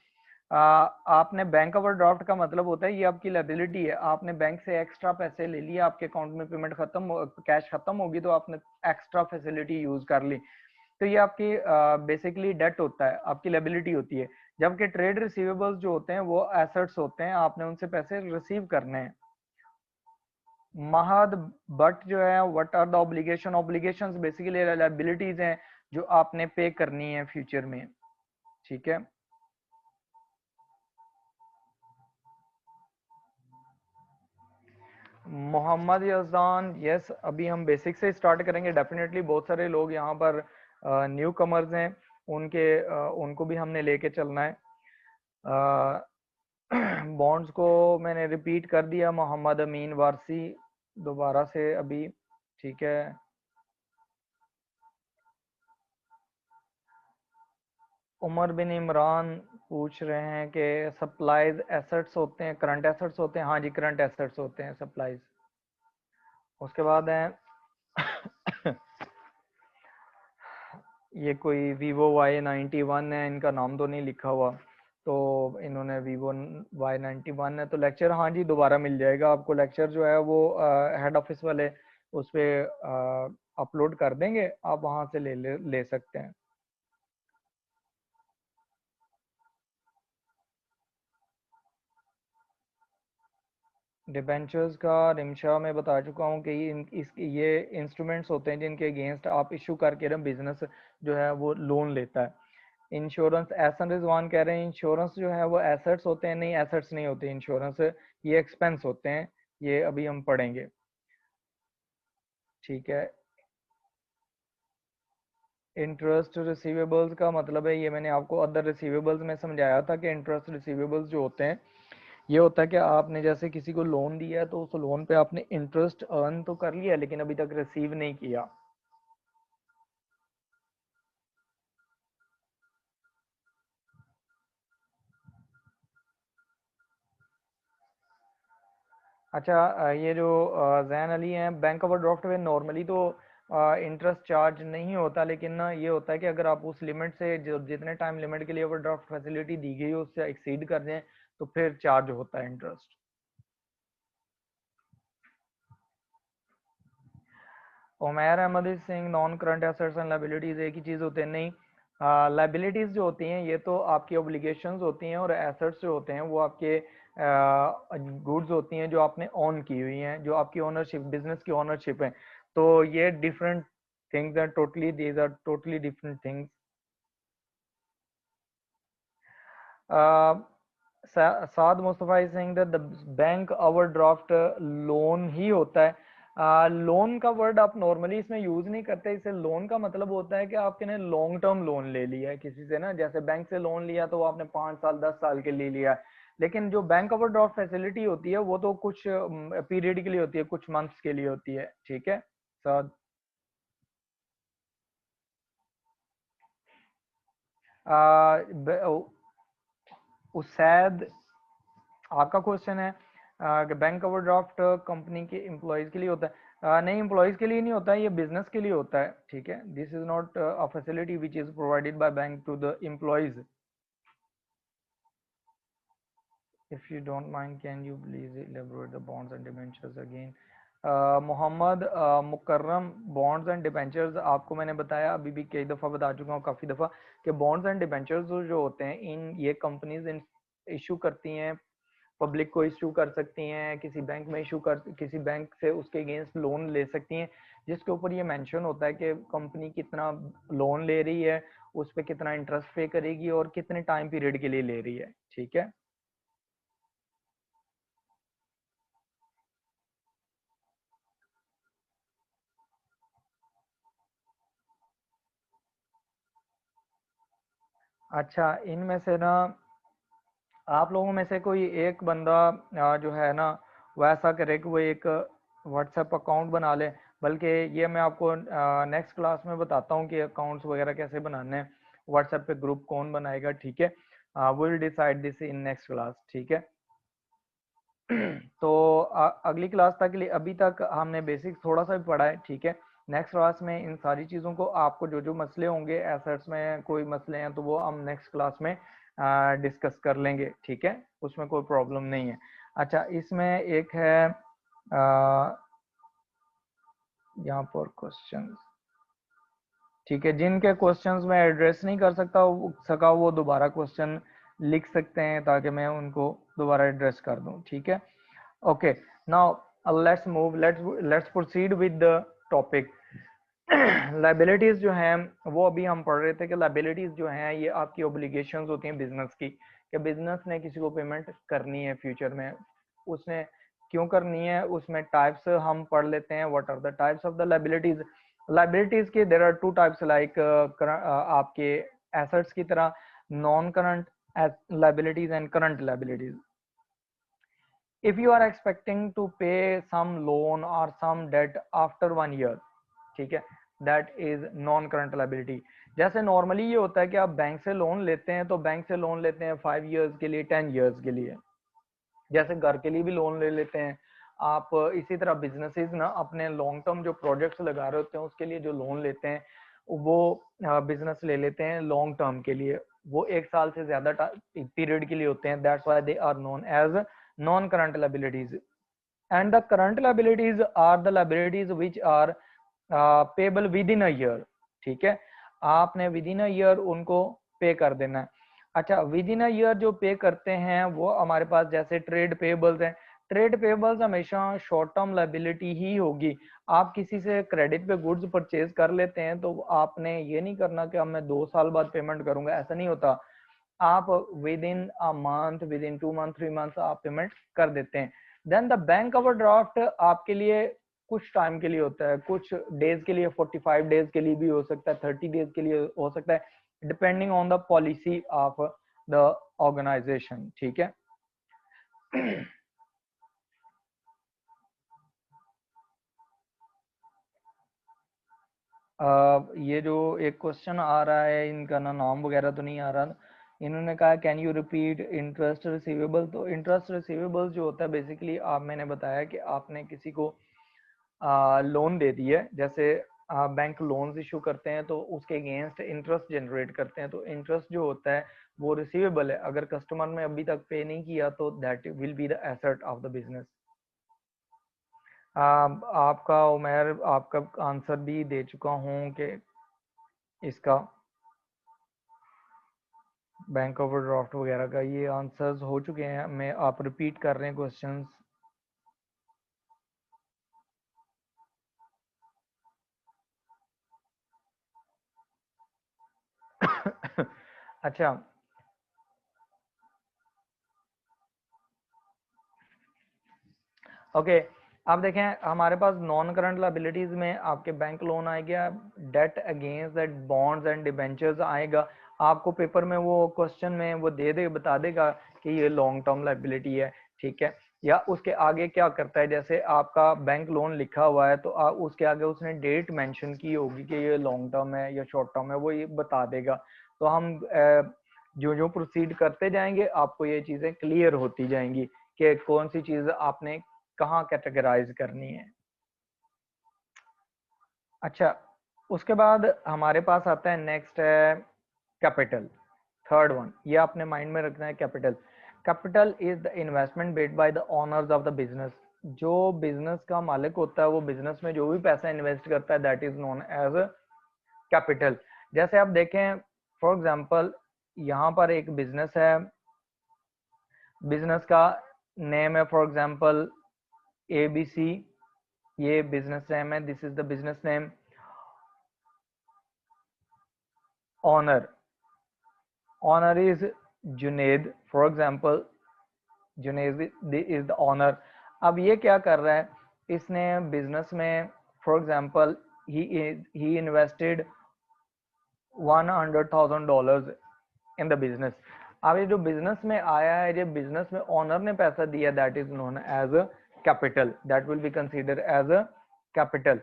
आपने बैंक ओवरड्राफ्ट का मतलब होता है ये आपकी लायबिलिटी है, आपने बैंक से एक्स्ट्रा पैसे ले लिए, आपके अकाउंट में पेमेंट खत्म, कैश खत्म होगी तो आपने एक्स्ट्रा फैसिलिटी यूज कर ली, तो ये आपकी बेसिकली डेट होता है, आपकी लायबिलिटी होती है। जबकि ट्रेड रिसीवेबल्स जो होते हैं वो एसेट्स होते हैं, आपने उनसे पैसे रिसीव करने हैं। महद बट जो है, what are the obligation? Obligations basically liabilities हैं जो आपने पे करनी है फ्यूचर में, ठीक है। मोहम्मद यज़ान, यस, अभी हम बेसिक से स्टार्ट करेंगे डेफिनेटली। बहुत सारे लोग यहाँ पर न्यू कमर्स हैं, उनको भी हमने लेके चलना है। बॉन्ड्स को मैंने रिपीट कर दिया, मोहम्मद अमीन वारसी दोबारा से अभी, ठीक है। उमर बिन इमरान पूछ रहे हैं कि सप्लाईज एसेट्स होते हैं, करंट एसेट्स होते हैं? हाँ जी, करंट एसेट्स होते हैं सप्लाईज। उसके बाद है ये कोई वीवो Y91 है, इनका नाम तो नहीं लिखा हुआ, तो इन्होंने वीवो Y91 है, तो लेक्चर हाँ जी दोबारा मिल जाएगा आपको। लेक्चर जो है वो हेड ऑफिस वाले उस पर अपलोड कर देंगे, आप वहाँ से ले सकते हैं। डिबेंचर्स का रिमशा में बता चुका हूँ कि ये इंस्ट्रूमेंट्स होते हैं जिनके अगेंस्ट आप इशू करके ना बिजनेस जो है वो लोन लेता है। इंश्योरेंस, एहसन रिजवान कह रहे हैं इंश्योरेंस जो है वो एसेट्स होते हैं? नहीं, एसेट्स नहीं होते इंश्योरेंस, ये एक्सपेंस होते हैं, ये अभी हम पढ़ेंगे, ठीक है। इंटरेस्ट रिसीवेबल्स का मतलब है, ये मैंने आपको अदर रिसीवेबल्स में समझाया था कि इंटरेस्ट रिसीवेबल्स जो होते हैं ये होता है कि आपने जैसे किसी को लोन दिया है तो उस लोन पे आपने इंटरेस्ट अर्न तो कर लिया लेकिन अभी तक रिसीव नहीं किया। अच्छा, ये जो जैन अली हैं, बैंक ओवरड्राफ्ट में नॉर्मली तो इंटरेस्ट चार्ज नहीं होता, लेकिन ना ये होता है कि अगर आप उस लिमिट से जो जितने टाइम लिमिट के लिए ओवरड्राफ्ट फैसिलिटी दी गई है उससे एक्सीड कर दें तो फिर चार्ज होता है interest. Umair Ahmed Singh, non current assets and liabilities एक ही चीज होते हैं? नहीं, लायबिलिटीज जो होती हैं ये तो आपकी ऑब्लिगेशंस होती हैं, और एसेट्स जो होते हैं वो आपके गुड्स होती हैं जो आपने ओन की हुई हैं, जो आपकी ओनरशिप, बिजनेस की ओनरशिप है। तो ये different things are totally, these are totally different things. Saad Mustafa is saying that the bank overdraft loan ही होता है। लोन का वर्ड आप नॉर्मली इसमें यूज नहीं करते, इसे लोन का मतलब होता है कि आपने लॉन्ग टर्म लोन ले लिया है किसी से ना, जैसे बैंक से लोन लिया तो वो आपने 5 साल 10 साल के लिए लिया है। लेकिन जो बैंक ओवरड्राफ्ट फैसिलिटी होती है वो तो कुछ पीरियड के लिए होती है, कुछ मंथ्स के लिए होती है, ठीक है। साद उसैद, आपका क्वेश्चन है कि बैंक ओवरड्राफ्ट कंपनी के एम्प्लॉयज के लिए होता है? नहीं, एम्प्लॉयज के लिए नहीं होता है, ये बिजनेस के लिए होता है, ठीक है। This is not a facility which is provided by bank to the employees. If you don't mind can you please elaborate the bonds and debentures again? Mohammad Mukarram, bonds and debentures आपको मैंने बताया, अभी भी कई दफ़ा बता चुका हूँ, काफ़ी दफ़ा, कि बॉन्ड्स एंड डिबेंचर्स जो होते हैं इन ये कंपनीज इशू करती हैं, पब्लिक को इशू कर सकती हैं, किसी बैंक में इशू कर, किसी बैंक से उसके अगेंस्ट लोन ले सकती हैं, जिसके ऊपर ये मेंशन होता है कि कंपनी कितना लोन ले रही है, उस पर कितना इंटरेस्ट पे करेगी और कितने टाइम पीरियड के लिए ले रही है, ठीक है। अच्छा, इनमें से ना आप लोगों में से कोई एक बंदा जो है ना वैसा करे कि वो एक व्हाट्सएप अकाउंट बना ले। बल्कि ये मैं आपको नेक्स्ट क्लास में बताता हूँ कि अकाउंट्स वगैरह कैसे बनाने हैं, व्हाट्सएप पे ग्रुप कौन बनाएगा, ठीक है। Will decide this in next class, ठीक है। तो अगली क्लास तक के लिए अभी तक हमने बेसिक थोड़ा सा भी पढ़ा है, ठीक है। नेक्स्ट क्लास में इन सारी चीज़ों को आपको जो जो मसले होंगे, एसेट्स में कोई मसले हैं तो वो हम नेक्स्ट क्लास में डिस्कस कर लेंगे, ठीक है, उसमें कोई प्रॉब्लम नहीं है। अच्छा, इसमें एक है यहाँ पर क्वेश्चन, ठीक है, जिनके क्वेश्चंस मैं एड्रेस नहीं कर सका वो दोबारा क्वेश्चन लिख सकते हैं ताकि मैं उनको दोबारा एड्रेस कर दूं, ठीक है। Okay, now let's proceed with the topic. Liabilities जो हैं वो अभी हम पढ़ रहे थे कि लाइबिलिटीज जो हैं ये आपकी ऑब्लिगेशंस होती हैं बिजनेस की, कि बिजनेस ने किसी को पेमेंट करनी है फ्यूचर में, उसने क्यों करनी है, उसमें टाइप्स हम पढ़ लेते हैं। What are the types of the liabilities? Liabilities के there are two types, like आपके एसेट्स की तरह non current liabilities and current liabilities. if you are expecting to pay some loan or some debt after 1 year, ठीक है, that is non current liability। जैसे normally ये होता है कि आप बैंक से लोन लेते हैं तो बैंक से लोन लेते हैं 5 years के लिए, 10 years के लिए, जैसे घर के लिए भी लोन ले लेते हैं आप। इसी तरह बिजनेसेस ना अपने लॉन्ग टर्म जो प्रोजेक्ट्स लगा रहे होते हैं उसके लिए जो लोन लेते हैं वो बिजनेस ले लेते हैं लॉन्ग टर्म के लिए, वो 1 साल से ज्यादा पीरियड के लिए होते हैं। That's why they are known as non current liabilities. And the current liabilities are the liabilities which are payable within a year, ठीक है, आपने विद इन अ ईयर उनको पे कर देना है। अच्छा, विद इन अ ईयर जो पे करते हैं वो हमारे पास जैसे ट्रेड पेबल्स हैं। ट्रेड पेबल्स हमेशा शॉर्ट टर्म लायबिलिटी ही होगी। आप किसी से क्रेडिट पे गुड्स परचेज कर लेते हैं तो आपने ये नहीं करना कि अब मैं 2 साल बाद पेमेंट करूंगा, ऐसा नहीं होता। आप with in a month, within 2 month, 3 month आप पेमेंट कर देते हैं। देन द बैंक ओवरड्राफ्ट आपके लिए कुछ टाइम के लिए होता है, कुछ डेज के लिए, 45 डेज के लिए भी हो सकता है, 30 डेज के लिए हो सकता है, depending on the policy of the organisation, ठीक है। ये जो एक क्वेश्चन आ रहा है, इनका ना नाम वगैरह तो नहीं आ रहा, इन्होंने कहा can you repeat interest receivable. तो इंटरेस्ट रिसीवेबल जो होता है बेसिकली मैंने बताया कि आपने किसी को लोन दे दी है, जैसे बैंक लोन्स इशू करते हैं तो उसके अगेंस्ट इंटरेस्ट जनरेट करते हैं, तो इंटरेस्ट जो होता है वो रिसीवेबल है। अगर कस्टमर ने अभी तक पे नहीं किया तो that will be the asset of the business. आपका उमर आपका आंसर भी दे चुका हूं कि इसका बैंक ओवरड्राफ्ट वगैरह का ये आंसर्स हो चुके हैं। मैं आप रिपीट कर रहे हैं क्वेश्चंस। अच्छा, ओके, आप देखें हमारे पास नॉन करंट लायबिलिटीज में आपके बैंक लोन आएगा, debt against that bonds and debentures आएगा। आपको पेपर में वो क्वेश्चन में वो बता देगा कि ये लॉन्ग टर्म लायबिलिटी है, ठीक है। या उसके आगे क्या करता है, जैसे आपका बैंक लोन लिखा हुआ है तो उसके आगे उसने डेट मेंशन की होगी कि ये लॉन्ग टर्म है या शॉर्ट टर्म है, वो ये बता देगा। तो हम जो जो प्रोसीड करते जाएंगे आपको ये चीजें क्लियर होती जाएंगी कि कौन सी चीज आपने कहाँ कैटेगराइज करनी है। अच्छा, उसके बाद हमारे पास आता है नेक्स्ट है कैपिटल, थर्ड वन, ये आपने माइंड में रखना है। Capital, capital is the investment made by the owners of the business. जो बिजनेस का मालिक होता है वो बिजनेस में जो भी पैसा इन्वेस्ट करता है that is known as capital. जैसे आप देखें फॉर एग्जांपल यहाँ पर एक बिजनेस है, बिजनेस का नेम है फॉर एग्जांपल ABC, ये बिजनेस नेम है, this is the business name. Owner, owner is Junaid, for example Junaid is the owner. अब ये क्या कर रहा है, इसने बिजनेस में for example he invested $100,000 in the business. अब ये जो बिजनेस में आया है, ये बिजनेस में ओनर ने पैसा दिया, that is known as a capital, that will be consider as a capital.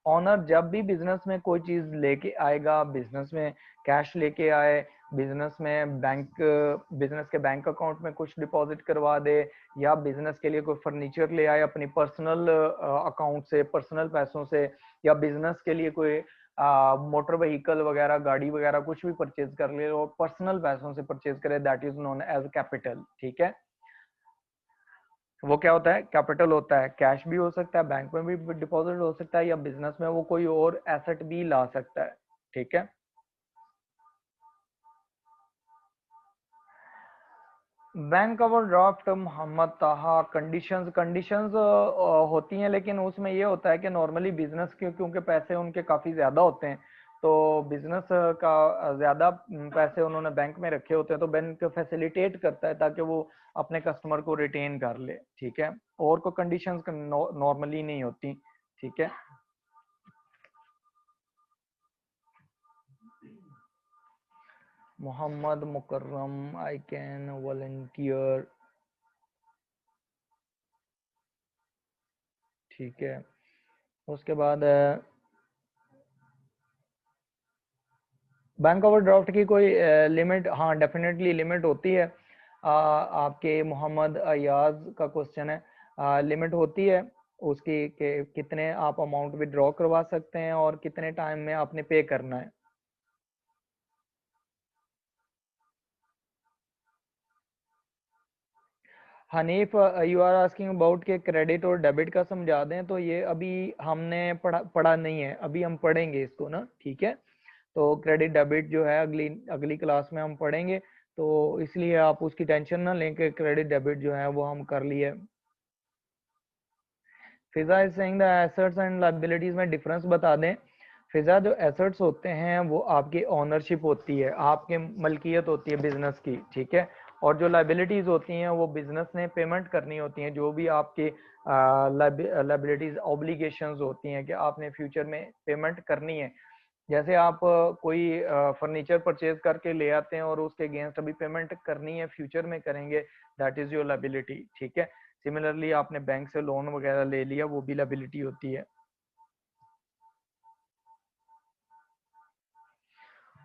Owner जब भी बिजनेस में कोई चीज लेके आएगा, बिजनेस में कैश लेके आए, बिजनेस में बिजनेस के बैंक अकाउंट में कुछ डिपॉजिट करवा दे, या बिजनेस के लिए कोई फर्नीचर ले आए अपनी पर्सनल अकाउंट से, पर्सनल पैसों से, या बिजनेस के लिए कोई मोटर व्हीकल वगैरह, गाड़ी वगैरह कुछ भी परचेज कर ले और पर्सनल पैसों से परचेज करे, that is known as capital. ठीक है, वो क्या होता है, कैपिटल होता है। कैश भी हो सकता है, बैंक में भी डिपॉजिट हो सकता है, या बिजनेस में वो कोई और एसेट भी ला सकता है। ठीक है, बैंक ओवरड्राफ्ट मोहम्मद ताहा, कंडीशंस होती हैं, लेकिन उसमें ये होता है कि नॉर्मली बिजनेस के क्योंकि पैसे उनके काफ़ी ज़्यादा होते हैं, तो बिजनेस का ज़्यादा पैसे उन्होंने बैंक में रखे होते हैं, तो बैंक फैसिलिटेट करता है ताकि वो अपने कस्टमर को रिटेन कर ले। ठीक है, और कोई कंडीशंस नॉर्मली नहीं होती। ठीक है, मोहम्मद मुकर्रम, आई कैन वॉलंटियर। ठीक है, उसके बाद बैंक ओवरड्राफ्ट की कोई लिमिट, हाँ डेफिनेटली लिमिट होती है। आपके मोहम्मद अयाज का क्वेश्चन है, लिमिट होती है उसकी कि कितने आप अमाउंट विड्रॉ करवा सकते हैं और कितने टाइम में आपने पे करना है। Hanif, you are asking about के क्रेडिट और डेबिट का समझा दें, तो ये अभी हमने पढ़ा नहीं है, अभी हम पढ़ेंगे इसको ना। ठीक है, तो क्रेडिट डेबिट जो है अगली अगली क्लास में हम पढ़ेंगे, तो इसलिए आप उसकी टेंशन ना लें कि क्रेडिट डेबिट जो है वो हम कर लिए। Fiza is saying the assets and liabilities में डिफरेंस बता दें। फिजा, जो एसेट्स होते हैं वो आपकी ओनरशिप होती है, आपके मलकियत होती है बिजनेस की। ठीक है, और जो लायबिलिटीज होती हैं वो बिजनेस ने पेमेंट करनी होती हैं, जो भी आपकी लायबिलिटीज ऑब्लिगेशंस होती हैं कि आपने फ्यूचर में पेमेंट करनी है। जैसे आप कोई फर्नीचर परचेज करके ले आते हैं और उसके अगेंस्ट अभी पेमेंट करनी है, फ्यूचर में करेंगे, दैट इज योर लायबिलिटी। ठीक है, सिमिलरली आपने बैंक से लोन वगैरह ले लिया, वो भी लायबिलिटी होती है।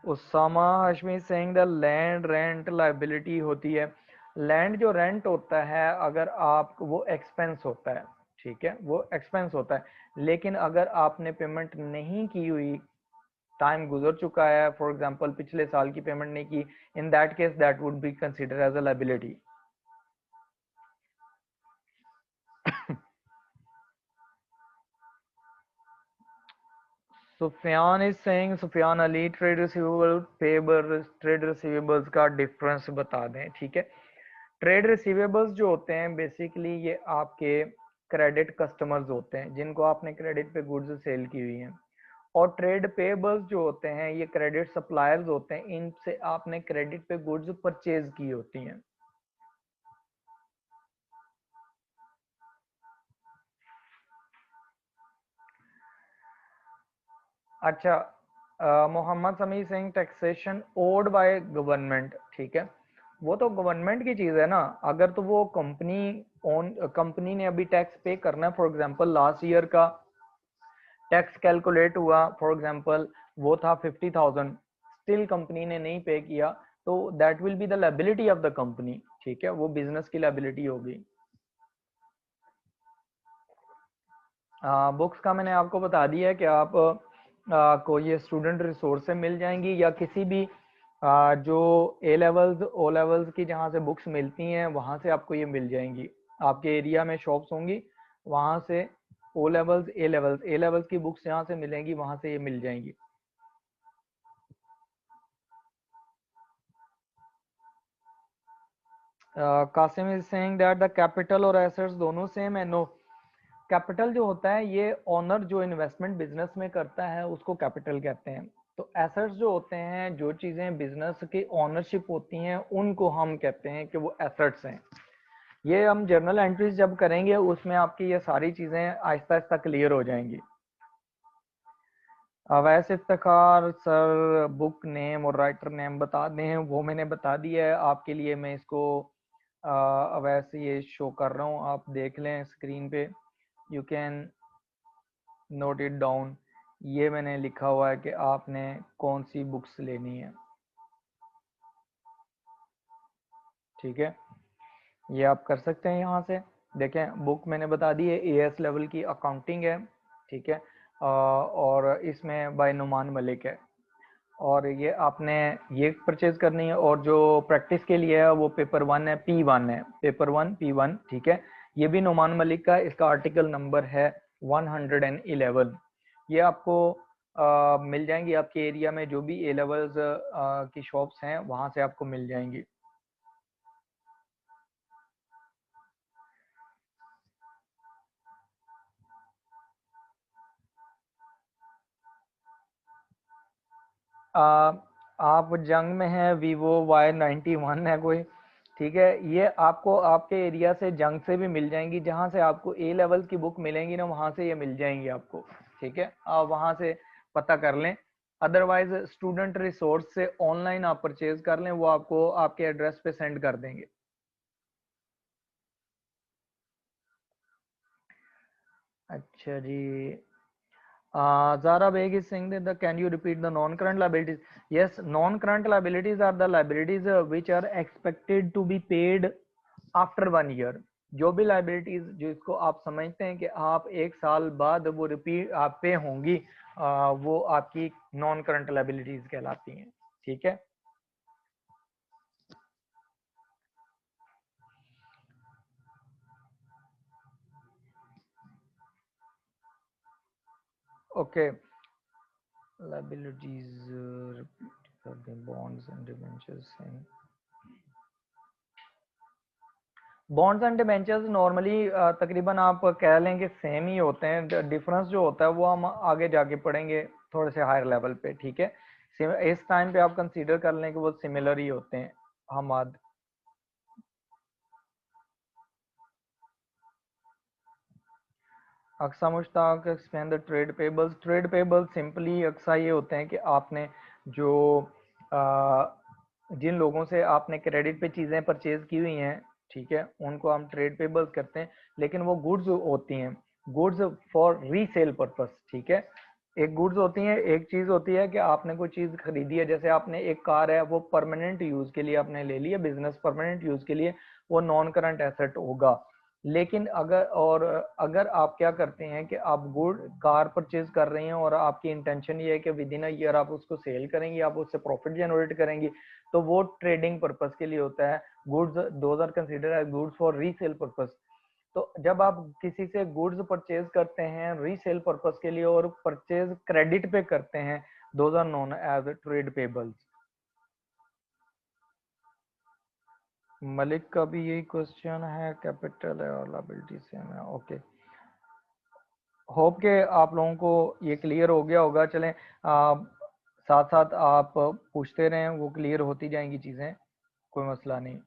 Usama Hashmi saying the land rent liability होती है। लैंड जो रेंट होता है, अगर आप वो एक्सपेंस होता है। ठीक है, वो एक्सपेंस होता है, लेकिन अगर आपने पेमेंट नहीं की हुई, टाइम गुजर चुका है, फॉर एग्जांपल पिछले साल की पेमेंट नहीं की, in that case that would be consider as a liability. Sufiyan is saying, Sufiyan Ali, trade receivable payable, trade receivables का डिफरेंस बता दें। ठीक है, ट्रेड रिसीवेबल्स जो होते हैं बेसिकली ये आपके क्रेडिट कस्टमर्स होते हैं जिनको आपने क्रेडिट पे गुड्स सेल की हुई हैं, और ट्रेड पेबल्स जो होते हैं ये क्रेडिट सप्लायर्स होते हैं, इनसे आपने क्रेडिट पे गुड्स परचेज की होती हैं। अच्छा, Mohammad Sami Singh, taxation owed by government. ठीक है, वो तो गवर्नमेंट की चीज है ना, अगर तो वो कंपनी ने अभी टैक्स पे करना है, फॉर एग्जांपल लास्ट ईयर का टैक्स कैलकुलेट हुआ, फॉर एग्जांपल वो था 50,000, स्टिल कंपनी ने नहीं पे किया, तो that will be the liability of the company. ठीक है, वो बिजनेस की लायबिलिटी होगी। बुक्स का मैंने आपको बता दिया है कि आप को ये स्टूडेंट रिसोर्स से मिल जाएंगी, या किसी भी जो ए लेवल्स ओ लेवल्स की जहाँ से बुक्स मिलती हैं वहाँ से आपको ये मिल जाएंगी। आपके एरिया में शॉप्स होंगी, वहाँ से ओ लेवल्स ए लेवल्स की बुक्स जहाँ से मिलेंगी वहाँ से ये मिल जाएंगी। Qasim is saying that the capital और एसेट्स दोनों सेम है। नो, कैपिटल जो होता है ये ओनर जो इन्वेस्टमेंट बिजनेस में करता है उसको कैपिटल कहते हैं। तो एसेट्स जो होते हैं, जो चीजें बिजनेस की ओनरशिप होती हैं, उनको हम कहते हैं कि वो एसेट्स हैं। ये हम जर्नल एंट्रीज जब करेंगे उसमें आपकी ये सारी चीजें आहिस्ता आहिस्ता क्लियर हो जाएंगी। Awais Iftikhar sir, book name और राइटर नेम बता दें, वो मैंने बता दिया है आपके लिए। मैं इसको अवैस ये शो कर रहा हूँ, आप देख लें स्क्रीन पे, you can note it down. ये मैंने लिखा हुआ है कि आपने कौन सी बुक्स लेनी है, ठीक है। ये आप कर सकते हैं यहाँ से। देखें बुक मैंने बता दी है, एएस लेवल की अकाउंटिंग है, ठीक है। और इसमें बाय नुमान मलिक है, और ये आपने ये परचेज करनी है। और जो प्रैक्टिस के लिए है वो पेपर 1 है, P1 है, पेपर 1 P1, ठीक है। ये भी नुमान मलिक का, इसका आर्टिकल नंबर है 111। ये आपको मिल जाएंगी आपके एरिया में, जो भी ए लेवल्स की शॉप्स हैं वहां से आपको मिल जाएंगी। आप जंग में हैं, वीवो Y91 है कोई, ठीक है। ये आपको आपके एरिया से जंग से भी मिल जाएंगी, जहां से आपको ए लेवल की बुक मिलेंगी ना, वहां से ये मिल जाएंगी आपको, ठीक है। आप वहां से पता कर लें। अदरवाइज स्टूडेंट रिसोर्स से ऑनलाइन आप परचेज कर लें, वो आपको आपके एड्रेस पे सेंड कर देंगे। अच्छा जी, Zara Beg is saying that can you repeat the non-current liabilities? Yes, non-current liabilities are the liabilities which are expected to be paid after 1 year. जो भी liabilities जिसको आप समझते हैं कि आप एक साल बाद वो रिपीट आप पे होंगी, वो आपकी नॉन करंट लाइबिलिटीज कहलाती हैं, ठीक है। Okay, liabilities bonds and debentures. Bonds and debentures normally तकरीबन आप कह लें कि सेम ही होते हैं। डिफरेंस जो होता है वो हम आगे जाके पढ़ेंगे थोड़े से हायर लेवल पे, ठीक है। इस टाइम पे आप कंसीडर कर लें कि वो सिमिलर ही होते हैं। Hammad Aqsa Mushtaq explain the trade payables. Trade payables simply Aqsa ये होते हैं कि आपने जो जिन लोगों से आपने क्रेडिट पे चीज़ें परचेज की हुई हैं, ठीक है, उनको हम ट्रेड पेबल्स करते हैं। लेकिन वो गुड्स होती हैं, गुड्स फॉर रीसेल पर्पस, ठीक है। एक गुड्स होती है, एक चीज़ होती है कि आपने कोई चीज़ खरीदी है, जैसे आपने एक कार है, वो परमानेंट यूज़ के लिए आपने ले ली है, बिजनेस परमानेंट यूज़ के लिए, वो नॉन करंट एसेट होगा। लेकिन अगर आप क्या करते हैं कि आप गुड कार परचेज कर रहे हैं और आपकी इंटेंशन ये है कि विद इन अ ईयर आप उसको सेल करेंगे, आप उससे प्रॉफिट जनरेट करेंगे, तो वो ट्रेडिंग पर्पस के लिए होता है। Goods those are considered as goods for resale purpose. तो जब आप किसी से गुड्स परचेज करते हैं रीसेल पर्पस के लिए और परचेज क्रेडिट पे करते हैं, those are known as trade payables. Malik का भी यही क्वेश्चन है, कैपिटल है और लायबिलिटी सेम है, ओके। होप के आप लोगों को ये क्लियर हो गया होगा। चलें साथ साथ आप पूछते रहें, वो क्लियर होती जाएंगी चीज़ें, कोई मसला नहीं।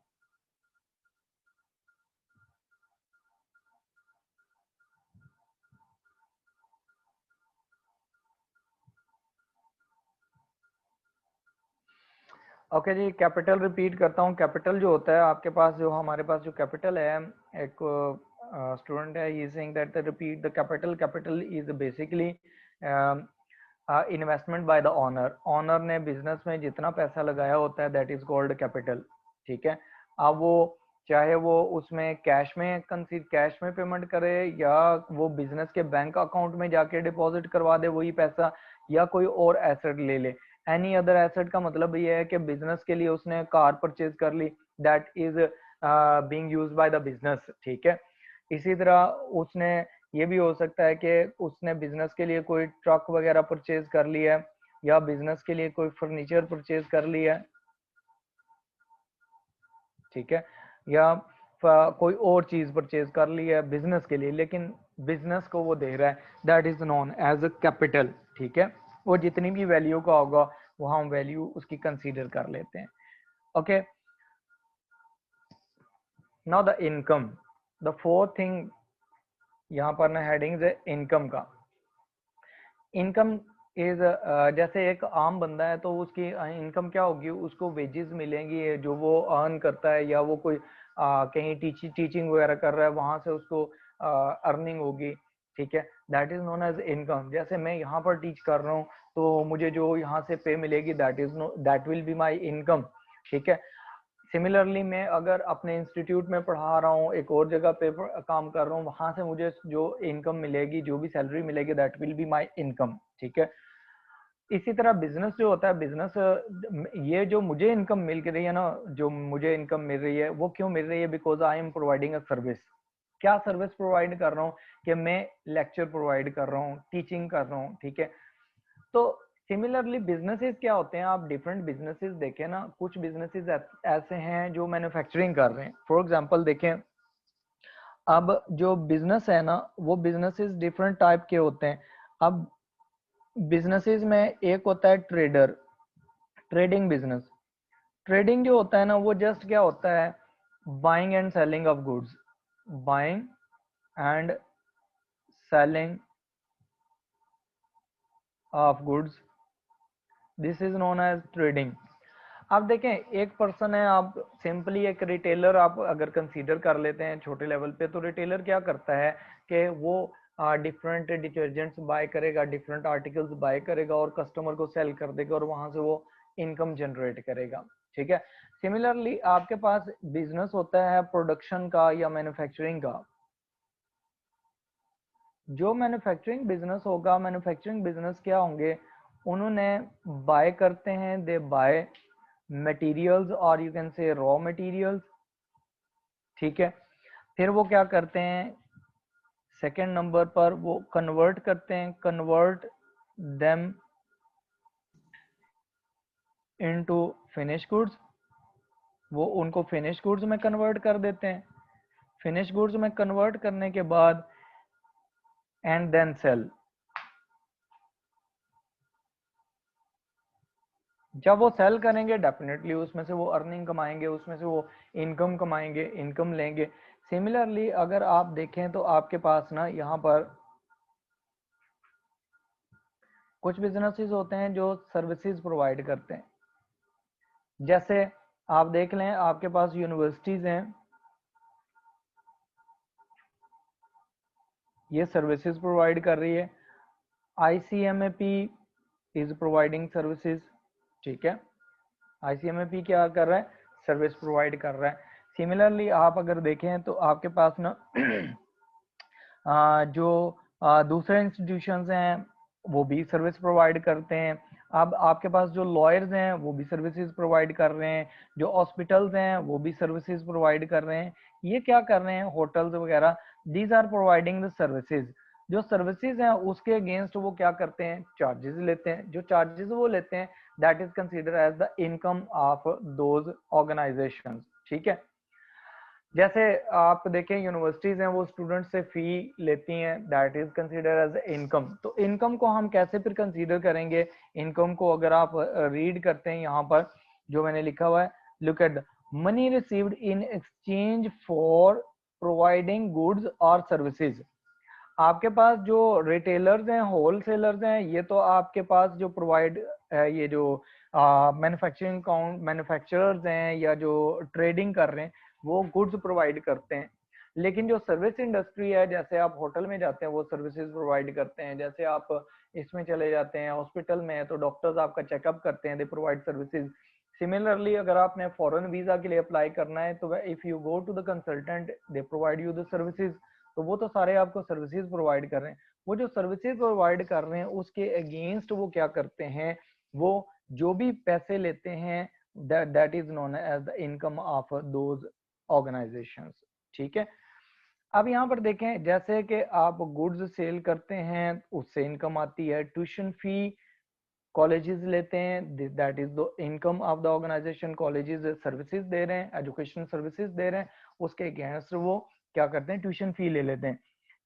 ओके जी, कैपिटल रिपीट करता हूँ। कैपिटल जो होता है आपके पास, जो हमारे पास जो कैपिटल है, एक स्टूडेंट है, he saying that repeat the capital. Capital is basically investment by the owner. Owner ने बिजनेस में जितना पैसा लगाया होता है, दैट इज कॉल्ड कैपिटल, ठीक है। अब वो चाहे वो उसमें कैश में पेमेंट करे, या वो बिजनेस के बैंक अकाउंट में जाके डिपॉजिट करवा दे वही पैसा, या कोई और एसेट ले ले। एनी अदर एसेट का मतलब ये है कि बिजनेस के लिए उसने कार परचेज कर ली, that is being used by the business, ठीक है। इसी तरह उसने ये भी हो सकता है कि उसने बिजनेस के लिए कोई ट्रक वगैरह परचेज कर लिया है, या बिजनेस के लिए कोई फर्नीचर परचेज कर लिया है, ठीक है, या कोई और चीज परचेज कर ली है बिजनेस के लिए, लेकिन बिजनेस को वो दे रहा है, that is known as a capital, ठीक है। वो जितनी भी वैल्यू का होगा वो हम वैल्यू उसकी कंसीडर कर लेते हैं, okay. Now the income, the fourth thing यहाँ पर ना हेडिंग है इनकम का। इनकम इज जैसे एक आम बंदा है तो उसकी इनकम क्या होगी, उसको वेजेस मिलेंगी जो वो अर्न करता है, या वो कोई कहीं टीचिंग वगैरह कर रहा है, वहां से उसको अर्निंग होगी, ठीक है, that is known as income. जैसे मैं यहाँ पर टीच कर रहा हूँ तो मुझे जो यहाँ से पे मिलेगी that will be my income, ठीक है। सिमिलरली मैं अगर अपने इंस्टीट्यूट में पढ़ा रहा हूँ, एक और जगह पे काम कर रहा हूँ, वहां से मुझे जो इनकम मिलेगी, जो भी सैलरी मिलेगी, that will be my income, ठीक है। इसी तरह बिजनेस जो होता है, बिजनेस ये जो मुझे इनकम मिल रही है ना, जो मुझे इनकम मिल रही है वो क्यों मिल रही है, because I am providing a service. क्या सर्विस प्रोवाइड कर रहा हूँ, कि मैं लेक्चर प्रोवाइड कर रहा हूँ, टीचिंग कर रहा हूँ, ठीक है। तो सिमिलरली बिजनेसेस क्या होते हैं, आप डिफरेंट बिजनेसेस देखें ना, कुछ बिजनेसेस ऐसे हैं जो मैन्युफैक्चरिंग कर रहे हैं। फॉर एग्जांपल देखें, अब जो बिजनेस है ना, वो बिजनेसेस डिफरेंट टाइप के होते हैं। अब बिजनेसेस में एक होता है ट्रेडर, ट्रेडिंग बिजनेस। ट्रेडिंग जो होता है ना, वो जस्ट क्या होता है, buying and selling of goods, buying and selling of goods, this is known as trading. आप देखें, एक पर्सन है, आप सिंपली एक रिटेलर आप अगर कंसीडर कर लेते हैं छोटे लेवल पे, तो रिटेलर क्या करता है कि वो डिफरेंट डिटर्जेंट्स बाय करेगा, डिफरेंट आर्टिकल्स बाय करेगा और कस्टमर को सेल कर देगा और वहां से वो इनकम जनरेट करेगा, ठीक है। सिमिलरली आपके पास बिजनेस होता है प्रोडक्शन का या मैन्युफैक्चरिंग का। जो मैन्युफैक्चरिंग बिजनेस होगा, मैन्युफैक्चरिंग बिजनेस क्या होंगे, उन्होंने बाय करते हैं, दे बाय मटेरियल्स और यू कैन से रॉ मटेरियल्स, ठीक है। फिर वो क्या करते हैं, सेकंड नंबर पर वो कन्वर्ट करते हैं, convert them into finish goods, वो उनको फिनिश गुड्स में कन्वर्ट कर देते हैं। फिनिश गुड्स में कन्वर्ट करने के बाद एंड देन सेल, जब वो सेल करेंगे डेफिनेटली उसमें से वो अर्निंग कमाएंगे, उसमें से वो इनकम कमाएंगे, इनकम लेंगे। सिमिलरली अगर आप देखें तो आपके पास ना यहाँ पर कुछ बिजनेसेस होते हैं जो सर्विसेज प्रोवाइड करते हैं। जैसे आप देख लें, आपके पास यूनिवर्सिटीज हैं, ये सर्विसेज प्रोवाइड कर रही है। आईसीएमएपी इज प्रोवाइडिंग सर्विसेज, ठीक है। आईसीएमएपी क्या कर रहा है, सर्विस प्रोवाइड कर रहा है। सिमिलरली आप अगर देखें तो आपके पास ना जो दूसरे इंस्टीट्यूशंस हैं वो भी सर्विस प्रोवाइड करते हैं। अब आपके पास जो लॉयर्स हैं वो भी सर्विसेज प्रोवाइड कर रहे हैं, जो हॉस्पिटल्स हैं वो भी सर्विसेज प्रोवाइड कर रहे हैं। ये क्या कर रहे हैं, होटल्स वगैरह, these are providing the services. जो सर्विसेज हैं उसके अगेंस्ट वो क्या करते हैं, चार्जेस लेते हैं। जो चार्जेस वो लेते हैं that is consider as the income of those organisations, ठीक है। जैसे आप देखें यूनिवर्सिटीज हैं वो स्टूडेंट से फी लेती हैं, that is consider as income. तो इनकम को हम कैसे फिर कंसीडर करेंगे, इनकम को अगर आप रीड करते हैं यहाँ पर जो मैंने लिखा हुआ है, look at money received in exchange for providing goods और सर्विसेज। आपके पास जो रिटेलर्स हैं, होलसेलर्स हैं, ये तो आपके पास जो प्रोवाइड है, ये जो मैन्युफैक्चरिंग काउंट मैन्युफैक्चरर्स हैं या जो ट्रेडिंग कर रहे हैं, वो गुड्स प्रोवाइड करते हैं। लेकिन जो सर्विस इंडस्ट्री है, जैसे आप होटल में जाते हैं वो सर्विसेज प्रोवाइड करते हैं, जैसे आप इसमें चले जाते हैं हॉस्पिटल में तो डॉक्टर्स आपका चेकअप करते हैं, दे प्रोवाइड सर्विसेज। सिमिलरली अगर आपने फॉरेन वीजा के लिए अप्लाई करना है तो if you go to the consultant they provide you the services. तो वो तो सारे आपको सर्विसेज प्रोवाइड कर रहे हैं। वो जो सर्विसेज प्रोवाइड कर रहे हैं उसके अगेंस्ट वो क्या करते हैं, वो जो भी पैसे लेते हैं that is known as the income of those organisations, ठीक है। अब यहाँ पर देखें, जैसे कि आप गुड्स सेल करते हैं उससे इनकम आती है, ट्यूशन फी कॉलेजेस लेते हैं, that is the income of the organisation. Colleges services दे रहे हैं, एजुकेशन सर्विसेज दे रहे हैं, उसके अगेंस्ट वो क्या करते हैं, ट्यूशन फी ले लेते हैं।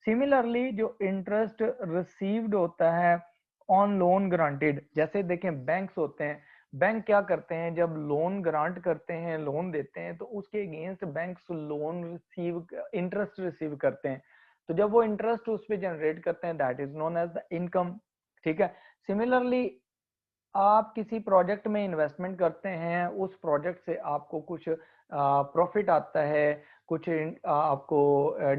सिमिलरली जो इंटरेस्ट रिसीव्ड होता है ऑन लोन ग्रांटेड, जैसे देखें बैंक्स होते हैं, बैंक क्या करते हैं, जब लोन ग्रांट करते हैं, लोन देते हैं, तो उसके against banks loan receive interest receive करते हैं। तो जब वो इंटरेस्ट उस पर जनरेट करते हैं that is known as the income, ठीक है। सिमिलरली आप किसी प्रोजेक्ट में इन्वेस्टमेंट करते हैं, उस प्रोजेक्ट से आपको कुछ प्रॉफिट आता है, कुछ आपको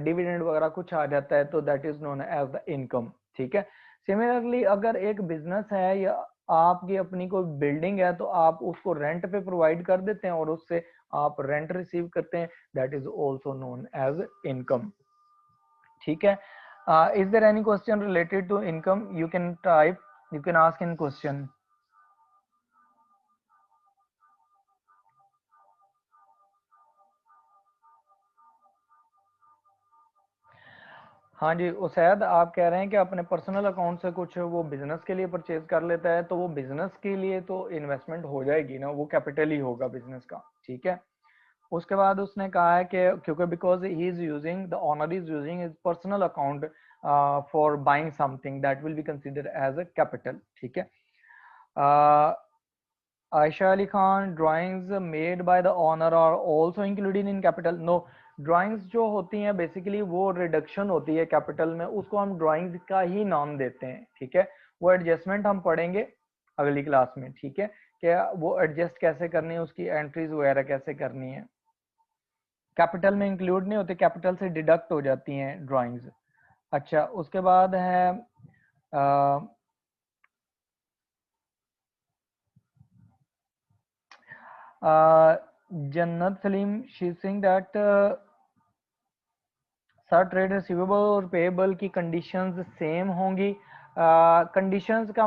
डिविडेंड वगैरह कुछ आ जाता है, तो that is known as the income. ठीक है। सिमिलरली अगर एक बिजनेस है या आपकी अपनी कोई बिल्डिंग है, तो आप उसको रेंट पे प्रोवाइड कर देते हैं और उससे आप रेंट रिसीव करते हैं, that is also known as income. ठीक है। Is there any question related to income? You can type, you can ask in question. हाँ जी उसैद, आप कह रहे हैं कि अपने पर्सनल अकाउंट से कुछ वो बिजनेस के लिए परचेज कर लेता है, तो वो बिजनेस के लिए तो इन्वेस्टमेंट हो जाएगी ना, वो कैपिटल ही होगा बिजनेस का। ठीक है। उसके बाद उसने कहा है कि क्योंकि because he is using, the owner is using his personal account for buying something, that will be considered as a capital. ठीक है। Aisha Ali Khan, drawings made by the owner are also included in capital? No, drawings जो होती हैं basically वो reduction होती है capital में, उसको हम ड्राइंग्स का ही नाम देते हैं। ठीक है। वो एडजस्टमेंट हम पढ़ेंगे अगली क्लास में। ठीक है। क्या वो एडजस्ट कैसे करनी है, उसकी एंट्रीज वगैरह कैसे करनी है, कैपिटल में इंक्लूड नहीं होते, कैपिटल से डिडक्ट हो जाती हैं ड्राइंग्स। अच्छा उसके बाद है जन्नत Salim, she Singh that sir trade receivable और पेएबल की कंडीशंस सेम होंगी। कंडीशंस का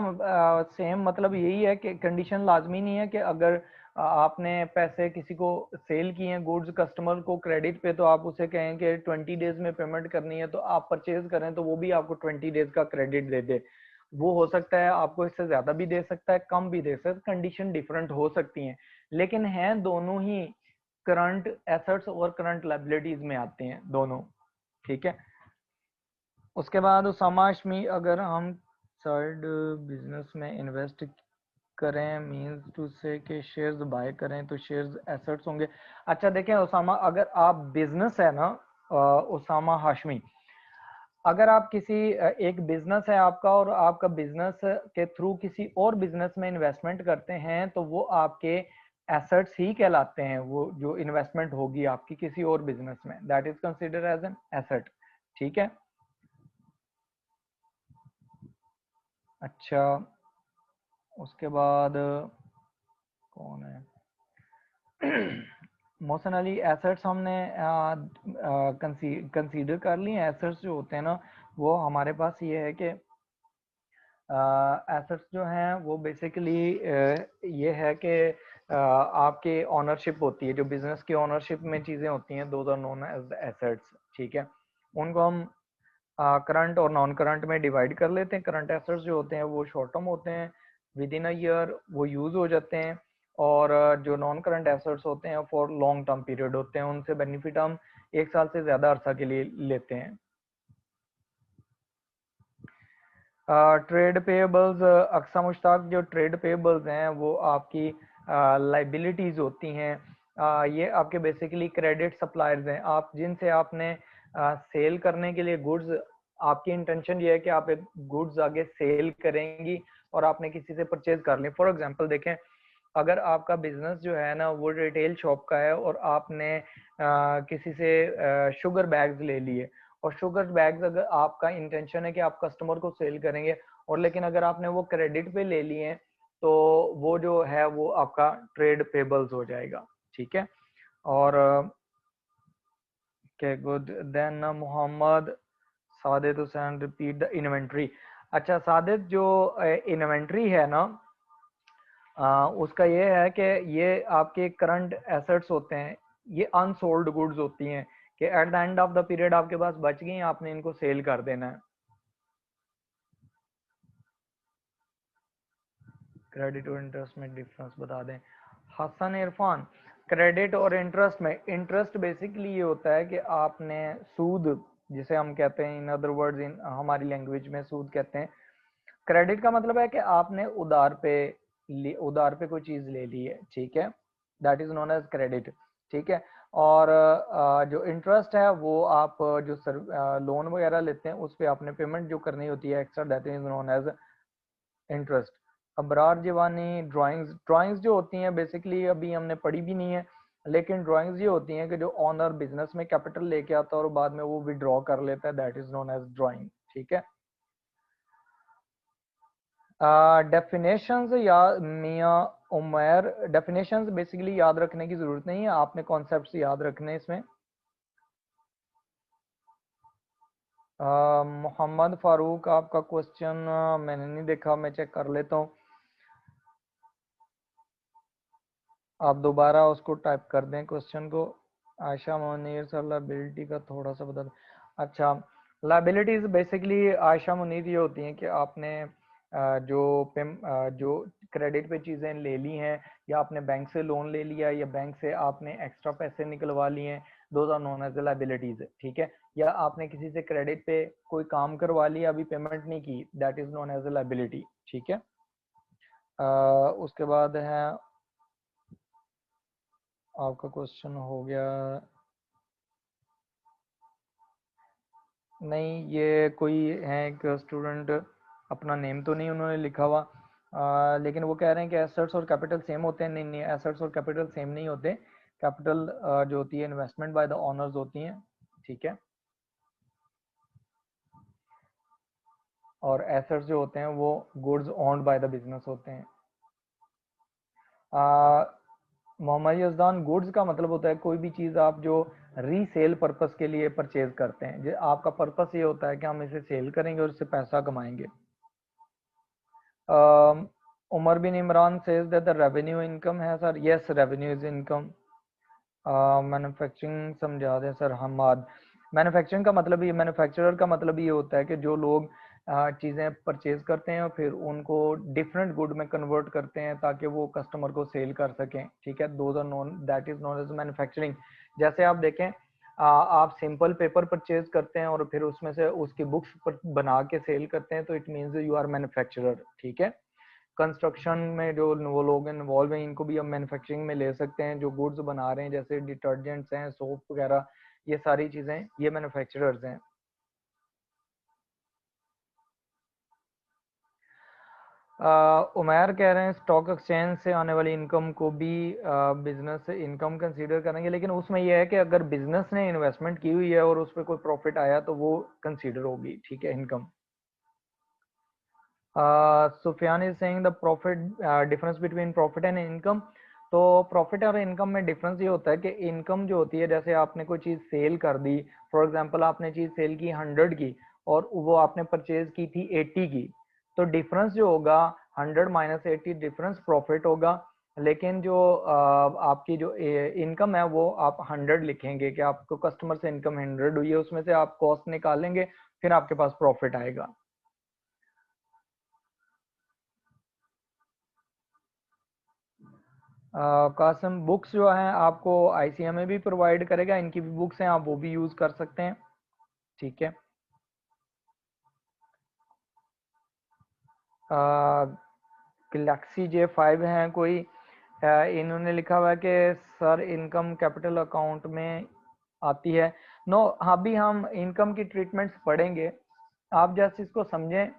सेम मतलब यही है कि कंडीशन लाजमी नहीं है कि अगर आपने पैसे किसी को सेल किए हैं गुड्स कस्टमर को क्रेडिट पे, तो आप उसे कहें कि 20 डेज में पेमेंट करनी है, तो आप परचेज करें तो वो भी आपको 20 डेज का क्रेडिट दे दे। वो हो सकता है आपको इससे ज्यादा भी दे सकता है, कम भी दे सकता है, कंडीशन डिफरेंट हो सकती हैं, लेकिन हैं दोनों ही करंट एसेट्स और करंट लायबिलिटीज में आते हैं दोनों। ठीक है। उसके बाद उसामा हाशमी, अगर हम साइड बिजनेस में इन्वेस्ट करें मींस टू से कि शेयर्स बाय करें तो शेयर्स एसेट्स होंगे। अच्छा देखें उसामा, अगर आप बिजनेस है ना उसामा हाशमी, अगर आप किसी एक बिजनेस है आपका और आपका बिजनेस के थ्रू किसी और बिजनेस में इन्वेस्टमेंट करते हैं, तो वो आपके एसेट्स ही कहलाते हैं। वो जो इन्वेस्टमेंट होगी आपकी किसी और बिजनेस में, that is considered as an asset. ठीक है। अच्छा उसके बाद कौन है मोहसन अली, एसेट्स हमने कंसीडर कर लिए। एसेट्स जो होते हैं ना, वो हमारे पास ये है कि एसेट्स जो हैं वो बेसिकली ये है कि आपके ऑनरशिप होती है, जो बिजनेस की ऑनरशिप में चीज़ें होती हैं, those are known as assets. ठीक है। उनको हम करंट और नॉन करंट में डिवाइड कर लेते हैं। करंट एसेट्स जो होते हैं वो शॉर्ट टर्म होते हैं, विद इन अ ईयर वो यूज हो जाते हैं, और जो नॉन करंट एसेट्स होते हैं फॉर लॉन्ग टर्म पीरियड होते हैं, उनसे बेनिफिट हम 1 साल से ज्यादा अरसा के लिए लेते हैं। ट्रेड पेएबल्स, अक्सा मुश्ताक, जो ट्रेड पेएबल्स हैं वो आपकी लाइबिलिटीज होती हैं। ये आपके बेसिकली क्रेडिट सप्लायर्स हैं, आप जिनसे आपने सेल करने के लिए गुड्स, आपकी इंटेंशन ये है कि आप एक गुड्स आगे सेल करेंगी और आपने किसी से परचेज कर ली। फॉर एग्जांपल देखें, अगर आपका बिजनेस जो है ना वो रिटेल शॉप का है और आपने किसी से शुगर बैग्स ले लिए, और शुगर बैग्स अगर आपका इंटेंशन है कि आप कस्टमर को सेल करेंगे, और लेकिन अगर आपने वो क्रेडिट पे ले लिए हैं, तो वो जो है वो आपका ट्रेड पेबल्स हो जाएगा। ठीक है। और के good then Mohammad Sadid Hussain, repeat the inventory. अच्छा सादिद, जो इन्वेंट्री है ना उसका ये है कि ये आपके करंट एसेट्स होते हैं, ये अनसोल्ड गुड्स होती हैं कि eight the end of the period आपके पास बच गई, आपने इनको सेल कर देना है। क्रेडिट और इंटरेस्ट में डिफरेंस बता दें। हसन इरफान, क्रेडिट और इंटरेस्ट में, इंटरेस्ट बेसिकली ये होता है कि आपने सूद, जिसे हम कहते हैं इन अदर वर्ड्स, इन हमारी लैंग्वेज में सूद कहते हैं। क्रेडिट का मतलब है कि आपने उधार पे कोई चीज ले ली है। ठीक है। That is known as credit. ठीक है। और जो इंटरेस्ट है वो आप जो लोन वगैरह लेते हैं उस पे आपने पेमेंट जो करनी होती है extra, that is known as interest. Abrar Jivani drawings जो होती हैं बेसिकली अभी हमने पढ़ी भी नहीं है, लेकिन ड्राइंग्स ये होती हैं कि जो ऑनर बिजनेस में कैपिटल लेके आता है और बाद में वो विड्रॉ कर लेता है, that is known as drawing. ठीक है। डेफिनेशंस या मियाँ उमर, डेफिनेशंस बेसिकली याद रखने की जरूरत नहीं है, आपने कॉन्सेप्ट्स याद रखने इसमें। मोहम्मद फारूक आपका क्वेश्चन मैंने नहीं देखा, मैं चेक कर लेता हूँ, आप दोबारा उसको टाइप कर दें क्वेश्चन को। आयशा मुनीर सर लाइबिलिटी का थोड़ा सा बता दें। अच्छा, लाइबिलिटीज बेसिकली आयशा मुनीर ये होती हैं कि आपने जो क्रेडिट पे चीज़ें ले ली हैं, या आपने बैंक से लोन ले लिया, या बैंक से आपने एक्स्ट्रा पैसे निकलवा लिए हैं, those are known as liabilities. ठीक है। या आपने किसी से क्रेडिट पे कोई काम करवा लिया, अभी पेमेंट नहीं की, that is known as a liability. ठीक है। उसके बाद है आपका क्वेश्चन हो गया, नहीं ये कोई है एक स्टूडेंट, अपना नेम तो नहीं उन्होंने लिखा हुआ, लेकिन वो कह रहे हैं कि एसेट्स और कैपिटल सेम होते हैं। नहीं नहीं, एसेट्स और कैपिटल सेम नहीं होते। कैपिटल जो होती है इन्वेस्टमेंट बाय द ओनर्स होती हैं। ठीक है। और एसेट्स जो होते हैं वो goods owned by the business होते हैं। मोहम्मद यजदान, गुड्स का मतलब होता है कोई भी चीज़ आप जो रीसेल पर्पस के लिए परचेज करते हैं, आपका पर्पस ये होता है कि हम इसे सेल करेंगे और इससे पैसा कमाएंगे। Umar bin Imran says that the revenue income है sir, yes revenue is income. Manufacturing समझा दें सर हमाद। मैन्युफैक्चरिंग का मतलब ये, मैन्युफैक्चरर का मतलब ये होता है कि जो लोग चीज़ें परचेज करते हैं और फिर उनको डिफरेंट गुड में कन्वर्ट करते हैं ताकि वो कस्टमर को सेल कर सकें। ठीक है। Those are known, that is known as manufacturing. जैसे आप देखें, आप सिंपल पेपर परचेज करते हैं और फिर उसमें से उसकी बुक्स बना के सेल करते हैं, तो it means you are manufacturer. ठीक है। कंस्ट्रक्शन में जो वो लोग इन्वॉल्व हैं, इनको भी हम मैन्युफैक्चरिंग में ले सकते हैं। जो गुड्स बना रहे हैं जैसे डिटर्जेंट्स हैं, सोप वगैरह, ये सारी चीज़ें ये मैन्युफैक्चरर्स हैं। उमैर कह रहे हैं स्टॉक एक्सचेंज से आने वाली इनकम को भी बिजनेस इनकम कंसीडर करेंगे, लेकिन उसमें यह है कि अगर बिजनेस ने इन्वेस्टमेंट की हुई है और उस पर कोई प्रॉफिट आया तो वो कंसीडर होगी। ठीक है, income. Sufiyan is saying the profit difference between profit and income. तो प्रॉफिट और इनकम में डिफरेंस ये होता है कि इनकम जो होती है, जैसे आपने कोई चीज़ सेल कर दी, फॉर एग्जांपल आपने चीज़ सेल की 100 की और वो आपने परचेज की थी 80 की, तो डिफरेंस जो होगा 100 माइनस 80, डिफरेंस प्रॉफिट होगा। लेकिन जो आपकी जो इनकम है वो आप 100 लिखेंगे कि आपको कस्टमर से इनकम 100 हुई है, उसमें से आप कॉस्ट निकालेंगे, फिर आपके पास प्रॉफिट आएगा। कासिम, बुक्स जो हैं आपको आईसीएमए भी प्रोवाइड करेगा, इनकी भी बुक्स हैं, आप वो भी यूज कर सकते हैं। ठीक है। गैलेक्सी J5 हैं कोई, इन्होंने लिखा हुआ है कि सर इनकम कैपिटल अकाउंट में आती है। नो, अभी हम इनकम की ट्रीटमेंट्स पढ़ेंगे, आप जैसे इसको समझें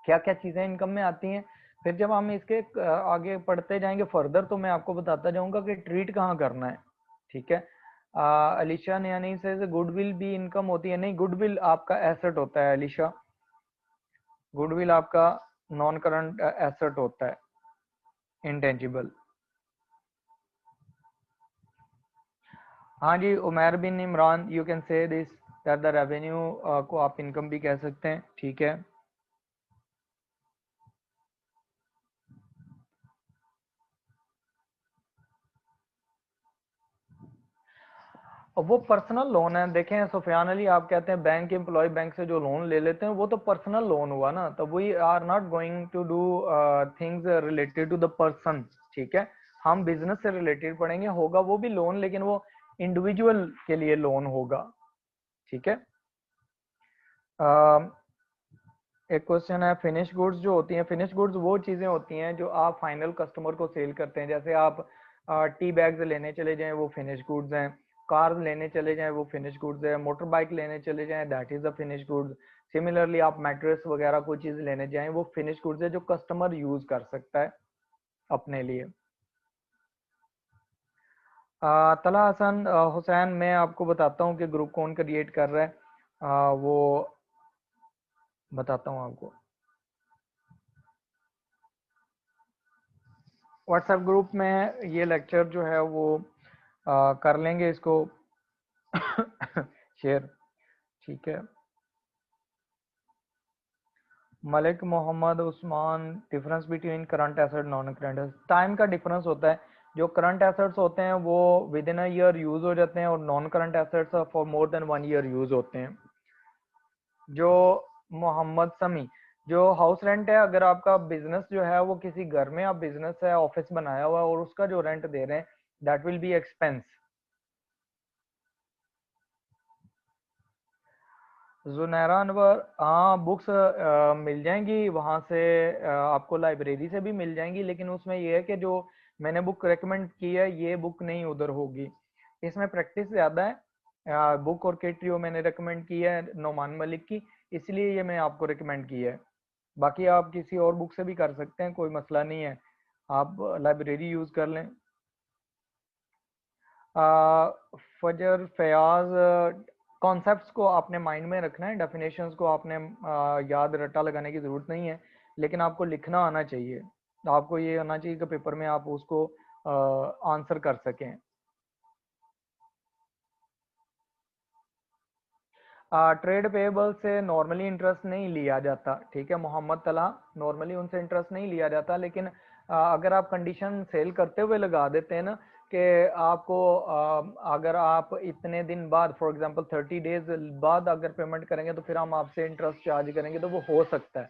क्या क्या चीज़ें इनकम में आती हैं, फिर जब हम इसके आगे पढ़ते जाएंगे फर्दर तो मैं आपको बताता जाऊंगा कि ट्रीट कहाँ करना है। ठीक है। अलीशा नयानी से गुडविल भी इनकम होती है? नहीं, गुडविल आपका एसेट होता है अलीशा, गुडविल आपका नॉन करंट एसेट होता है, इंटेंजिबल। हाँ जी, Umair bin Imran, you can say this that the revenue को आप इनकम भी कह सकते हैं। ठीक है। और वो पर्सनल लोन है, देखें सुफियान अली, आप कहते हैं बैंक एम्प्लॉय बैंक से जो लोन ले लेते हैं वो तो पर्सनल लोन हुआ ना, तो we are not going to do things related to the person. ठीक है। हम बिजनेस से रिलेटेड पढ़ेंगे, होगा वो भी लोन, लेकिन वो इंडिविजुअल के लिए लोन होगा। ठीक है। एक क्वेश्चन है, फिनिश गुड्स जो होती हैं, फिनिश गुड्स वो चीज़ें होती हैं जो आप फाइनल कस्टमर को सेल करते हैं। जैसे आप टी बैग्स लेने चले जाएं, वो फिनिश गुड्स हैं। कार लेने चले जाएं, वो फिनिश गुड्स है। मोटर बाइक लेने चले जाएं, that is the finish goods. Similarly आप मैट्रेस वगैरह कोई चीज लेने जाएं, वो फिनिश गुड्स है जो कस्टमर यूज कर सकता है अपने लिए। तला हसन हुसैन, मैं आपको बताता हूँ कि ग्रुप कौन क्रिएट कर रहा है, वो बताता हूँ आपको। व्हाट्सएप ग्रुप में ये लेक्चर जो है वो कर लेंगे इसको शेयर, ठीक है। Malik Mohammad Usman, difference between current asset non current asset, time का डिफरेंस होता है। जो करंट एसेट्स होते हैं वो within a year use हो जाते हैं और non current assets for more than 1 year use होते हैं। जो मोहम्मद समी, जो हाउस रेंट है, अगर आपका बिजनेस जो है वो किसी घर में आप बिजनेस है ऑफिस बनाया हुआ है और उसका जो रेंट दे रहे हैं that will be expense. Junaira Anwar, हाँ बुक्स मिल जाएंगी वहाँ से, आपको लाइब्रेरी से भी मिल जाएंगी, लेकिन उसमें ये है कि जो मैंने बुक रेकमेंड की है ये बुक नहीं उधर होगी, इसमें प्रैक्टिस ज़्यादा है। बुक और केट्रियो मैंने रेकमेंड की है नोमान मलिक की, इसलिए ये मैं आपको रेकमेंड की है। बाकी आप किसी और बुक से भी कर सकते हैं, कोई मसला नहीं है, आप लाइब्रेरी यूज़ कर लें। फजर फयाज, कॉन्सेप्ट्स को आपने माइंड में रखना है, डेफिनेशंस को आपने याद रट्टा लगाने की ज़रूरत नहीं है, लेकिन आपको लिखना आना चाहिए। आपको ये आना चाहिए कि पेपर में आप उसको आंसर कर सकें। ट्रेड पेएबल से नॉर्मली इंटरेस्ट नहीं लिया जाता, ठीक है मोहम्मद तला, नॉर्मली उनसे इंटरेस्ट नहीं लिया जाता, लेकिन अगर आप कंडीशन सेल करते हुए लगा देते हैं ना कि आपको अगर आप इतने दिन बाद फॉर एग्जांपल 30 डेज बाद अगर पेमेंट करेंगे तो फिर हम आपसे इंटरेस्ट चार्ज करेंगे, तो वो हो सकता है।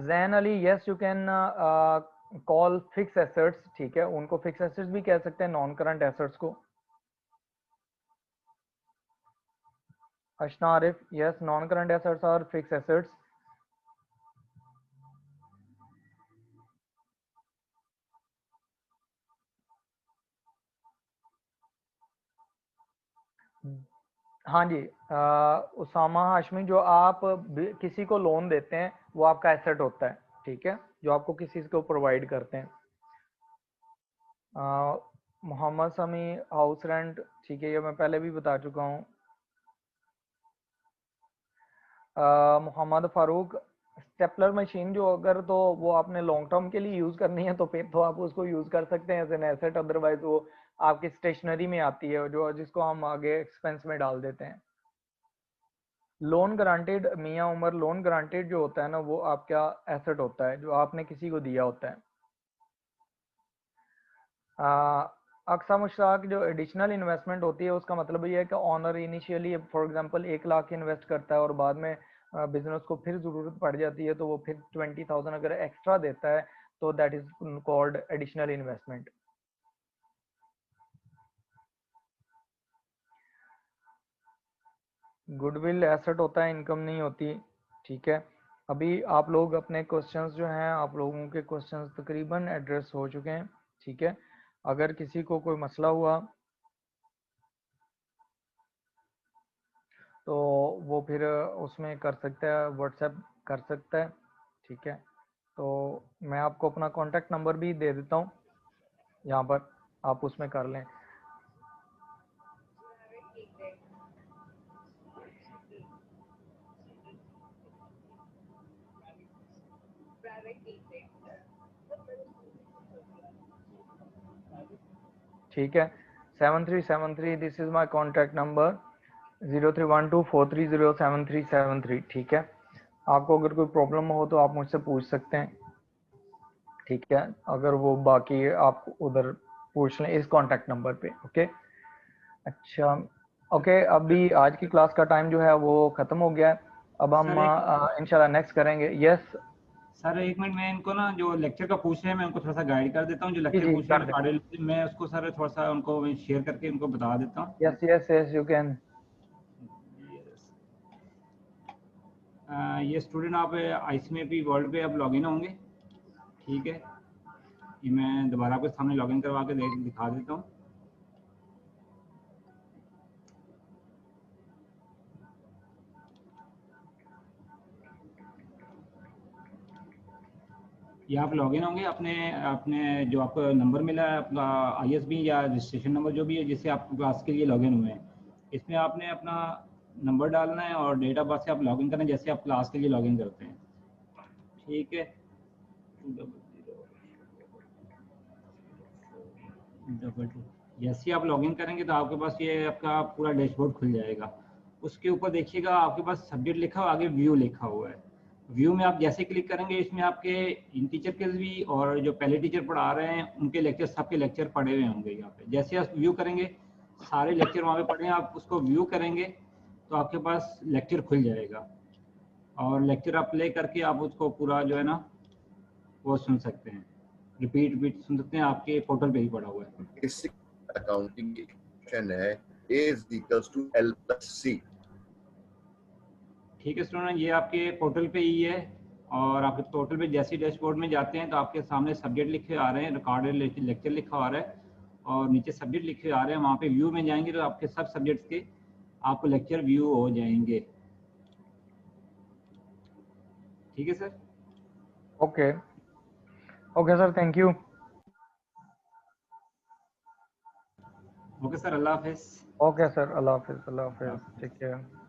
Jain Ali, yes you can call fix assets, ठीक है, उनको फिक्स एसेट्स भी कह सकते हैं नॉन करंट एसेट्स को। Ashna Arif, yes non current assets और फिक्स एसेट्स। हाँ जी, उसामा हाशमी, जो आप किसी को लोन देते हैं वो आपका एसेट होता है, ठीक है, जो आपको किसी को प्रोवाइड करते हैं। मोहम्मद समी, हाउस रेंट, ठीक है, ये मैं पहले भी बता चुका हूँ। मोहम्मद फारूक, स्टेपलर मशीन जो अगर तो वो आपने लॉन्ग टर्म के लिए यूज़ करनी है तो फिर तो आप उसको यूज़ कर सकते हैं एज एन एसेट, अदरवाइज वो आपकी स्टेशनरी में आती है जो जिसको हम आगे एक्सपेंस में डाल देते हैं। लोन ग्रांटेड, मियाँ उमर, लोन ग्रांटेड जो होता है ना वो आपका एसेट होता है जो आपने किसी को दिया होता है। अक्सा मुश्ताक, जो एडिशनल इन्वेस्टमेंट होती है उसका मतलब ये है कि owner initially for example 1 lakh invest करता है और बाद में बिजनेस को फिर ज़रूरत पड़ जाती है तो वो फिर 20,000 अगर एक्स्ट्रा देता है तो that is called additional investment. Goodwill asset होता है, इनकम नहीं होती, ठीक है। अभी आप लोग अपने क्वेश्चंस जो हैं, आप लोगों के क्वेश्चंस तकरीबन एड्रेस हो चुके हैं, ठीक है। अगर किसी को कोई मसला हुआ तो वो फिर उसमें कर सकता है, व्हाट्सएप कर सकता है, ठीक है। तो मैं आपको अपना कॉन्टैक्ट नंबर भी दे देता हूँ यहाँ पर, आप उसमें कर लें। ठीक है, 7373, this is my contact number 0312430737 ठीक है। आपको अगर कोई प्रॉब्लम हो तो आप मुझसे पूछ सकते हैं, ठीक है, अगर वो बाकी आप उधर पूछ लें इस कॉन्टैक्ट नंबर पे, ओके। अच्छा, ओके, अभी आज की क्लास का टाइम जो है वो ख़त्म हो गया है, अब हम इंशाल्लाह नेक्स्ट करेंगे। यस सर 1 मिनट, मैं इनको ना जो लेक्चर का पूछ रहे हैं मैं उनको थोड़ा सा गाइड कर देता हूँ, जो जी लेक्चर जी पूछ रहे कर हैं दे, मैं उसको सर थोड़ा सा उनको शेयर करके उनको बता देता हूँ। Yes yes yes you can. ये स्टूडेंट आप आईसीएमपी वर्ल्ड पे अब लॉगिन होंगे, ठीक है। ये मैं दोबारा आपके सामने लॉगिन करवा के दिखा देता हूँ। ये आप लॉगिन होंगे अपने अपने जो आपको नंबर मिला है आपका ISB या रजिस्ट्रेशन नंबर जो भी है जिससे आप क्लास के लिए लॉगिन हुए हैं, इसमें आपने अपना नंबर डालना है और डेट ऑफ बर्थ से आप लॉगिन करें जैसे आप क्लास के लिए लॉगिन करते हैं। ठीक है, 200 जैसे ही आप लॉगिन करेंगे तो आपके पास ये आपका पूरा डैशबोर्ड खुल जाएगा। उसके ऊपर देखिएगा आपके पास सब्जेक्ट लिखा हुआ, आगे व्यू लिखा हुआ है। व्यू में आप जैसे क्लिक करेंगे इसमें आपके इन टीचर के भी और जो पहले टीचर पढ़ा रहे हैं उनके लेक्चर, सबके लेक्चर पढ़े हुए होंगे यहाँ पे। जैसे आप व्यू करेंगे सारे लेक्चर वहाँ पे पढ़े हैं, आप उसको व्यू करेंगे तो आपके पास लेक्चर खुल जाएगा और लेक्चर आप प्ले करके आप उसको पूरा जो है ना वो सुन सकते हैं, रिपीट सुन सकते हैं, आपके पोर्टल पे ही पड़ा हुआ है। बेसिक अकाउंटिंग इक्वेशन है A is equals to L plus C। ठीक है स्टूडेंट, ये आपके पोर्टल पे ही है और आपके पोर्टल पे जैसे डैशबोर्ड में जाते हैं तो आपके सामने सब्जेक्ट लिखे आ रहे हैं, रिकॉर्डेड लेक्चर लिखा आ रहा है और नीचे सब्जेक्ट लिखे आ रहे हैं। वहाँ पे व्यू में जाएंगे तो आपके सब सब्जेक्ट्स के आपको लेक्चर व्यू हो जाएंगे। ठीक है sir. Okay okay sir, thank you. Okay sir, अल्लाह हाफिज। ओके सर, अल्लाह हाफिज, टेक केयर।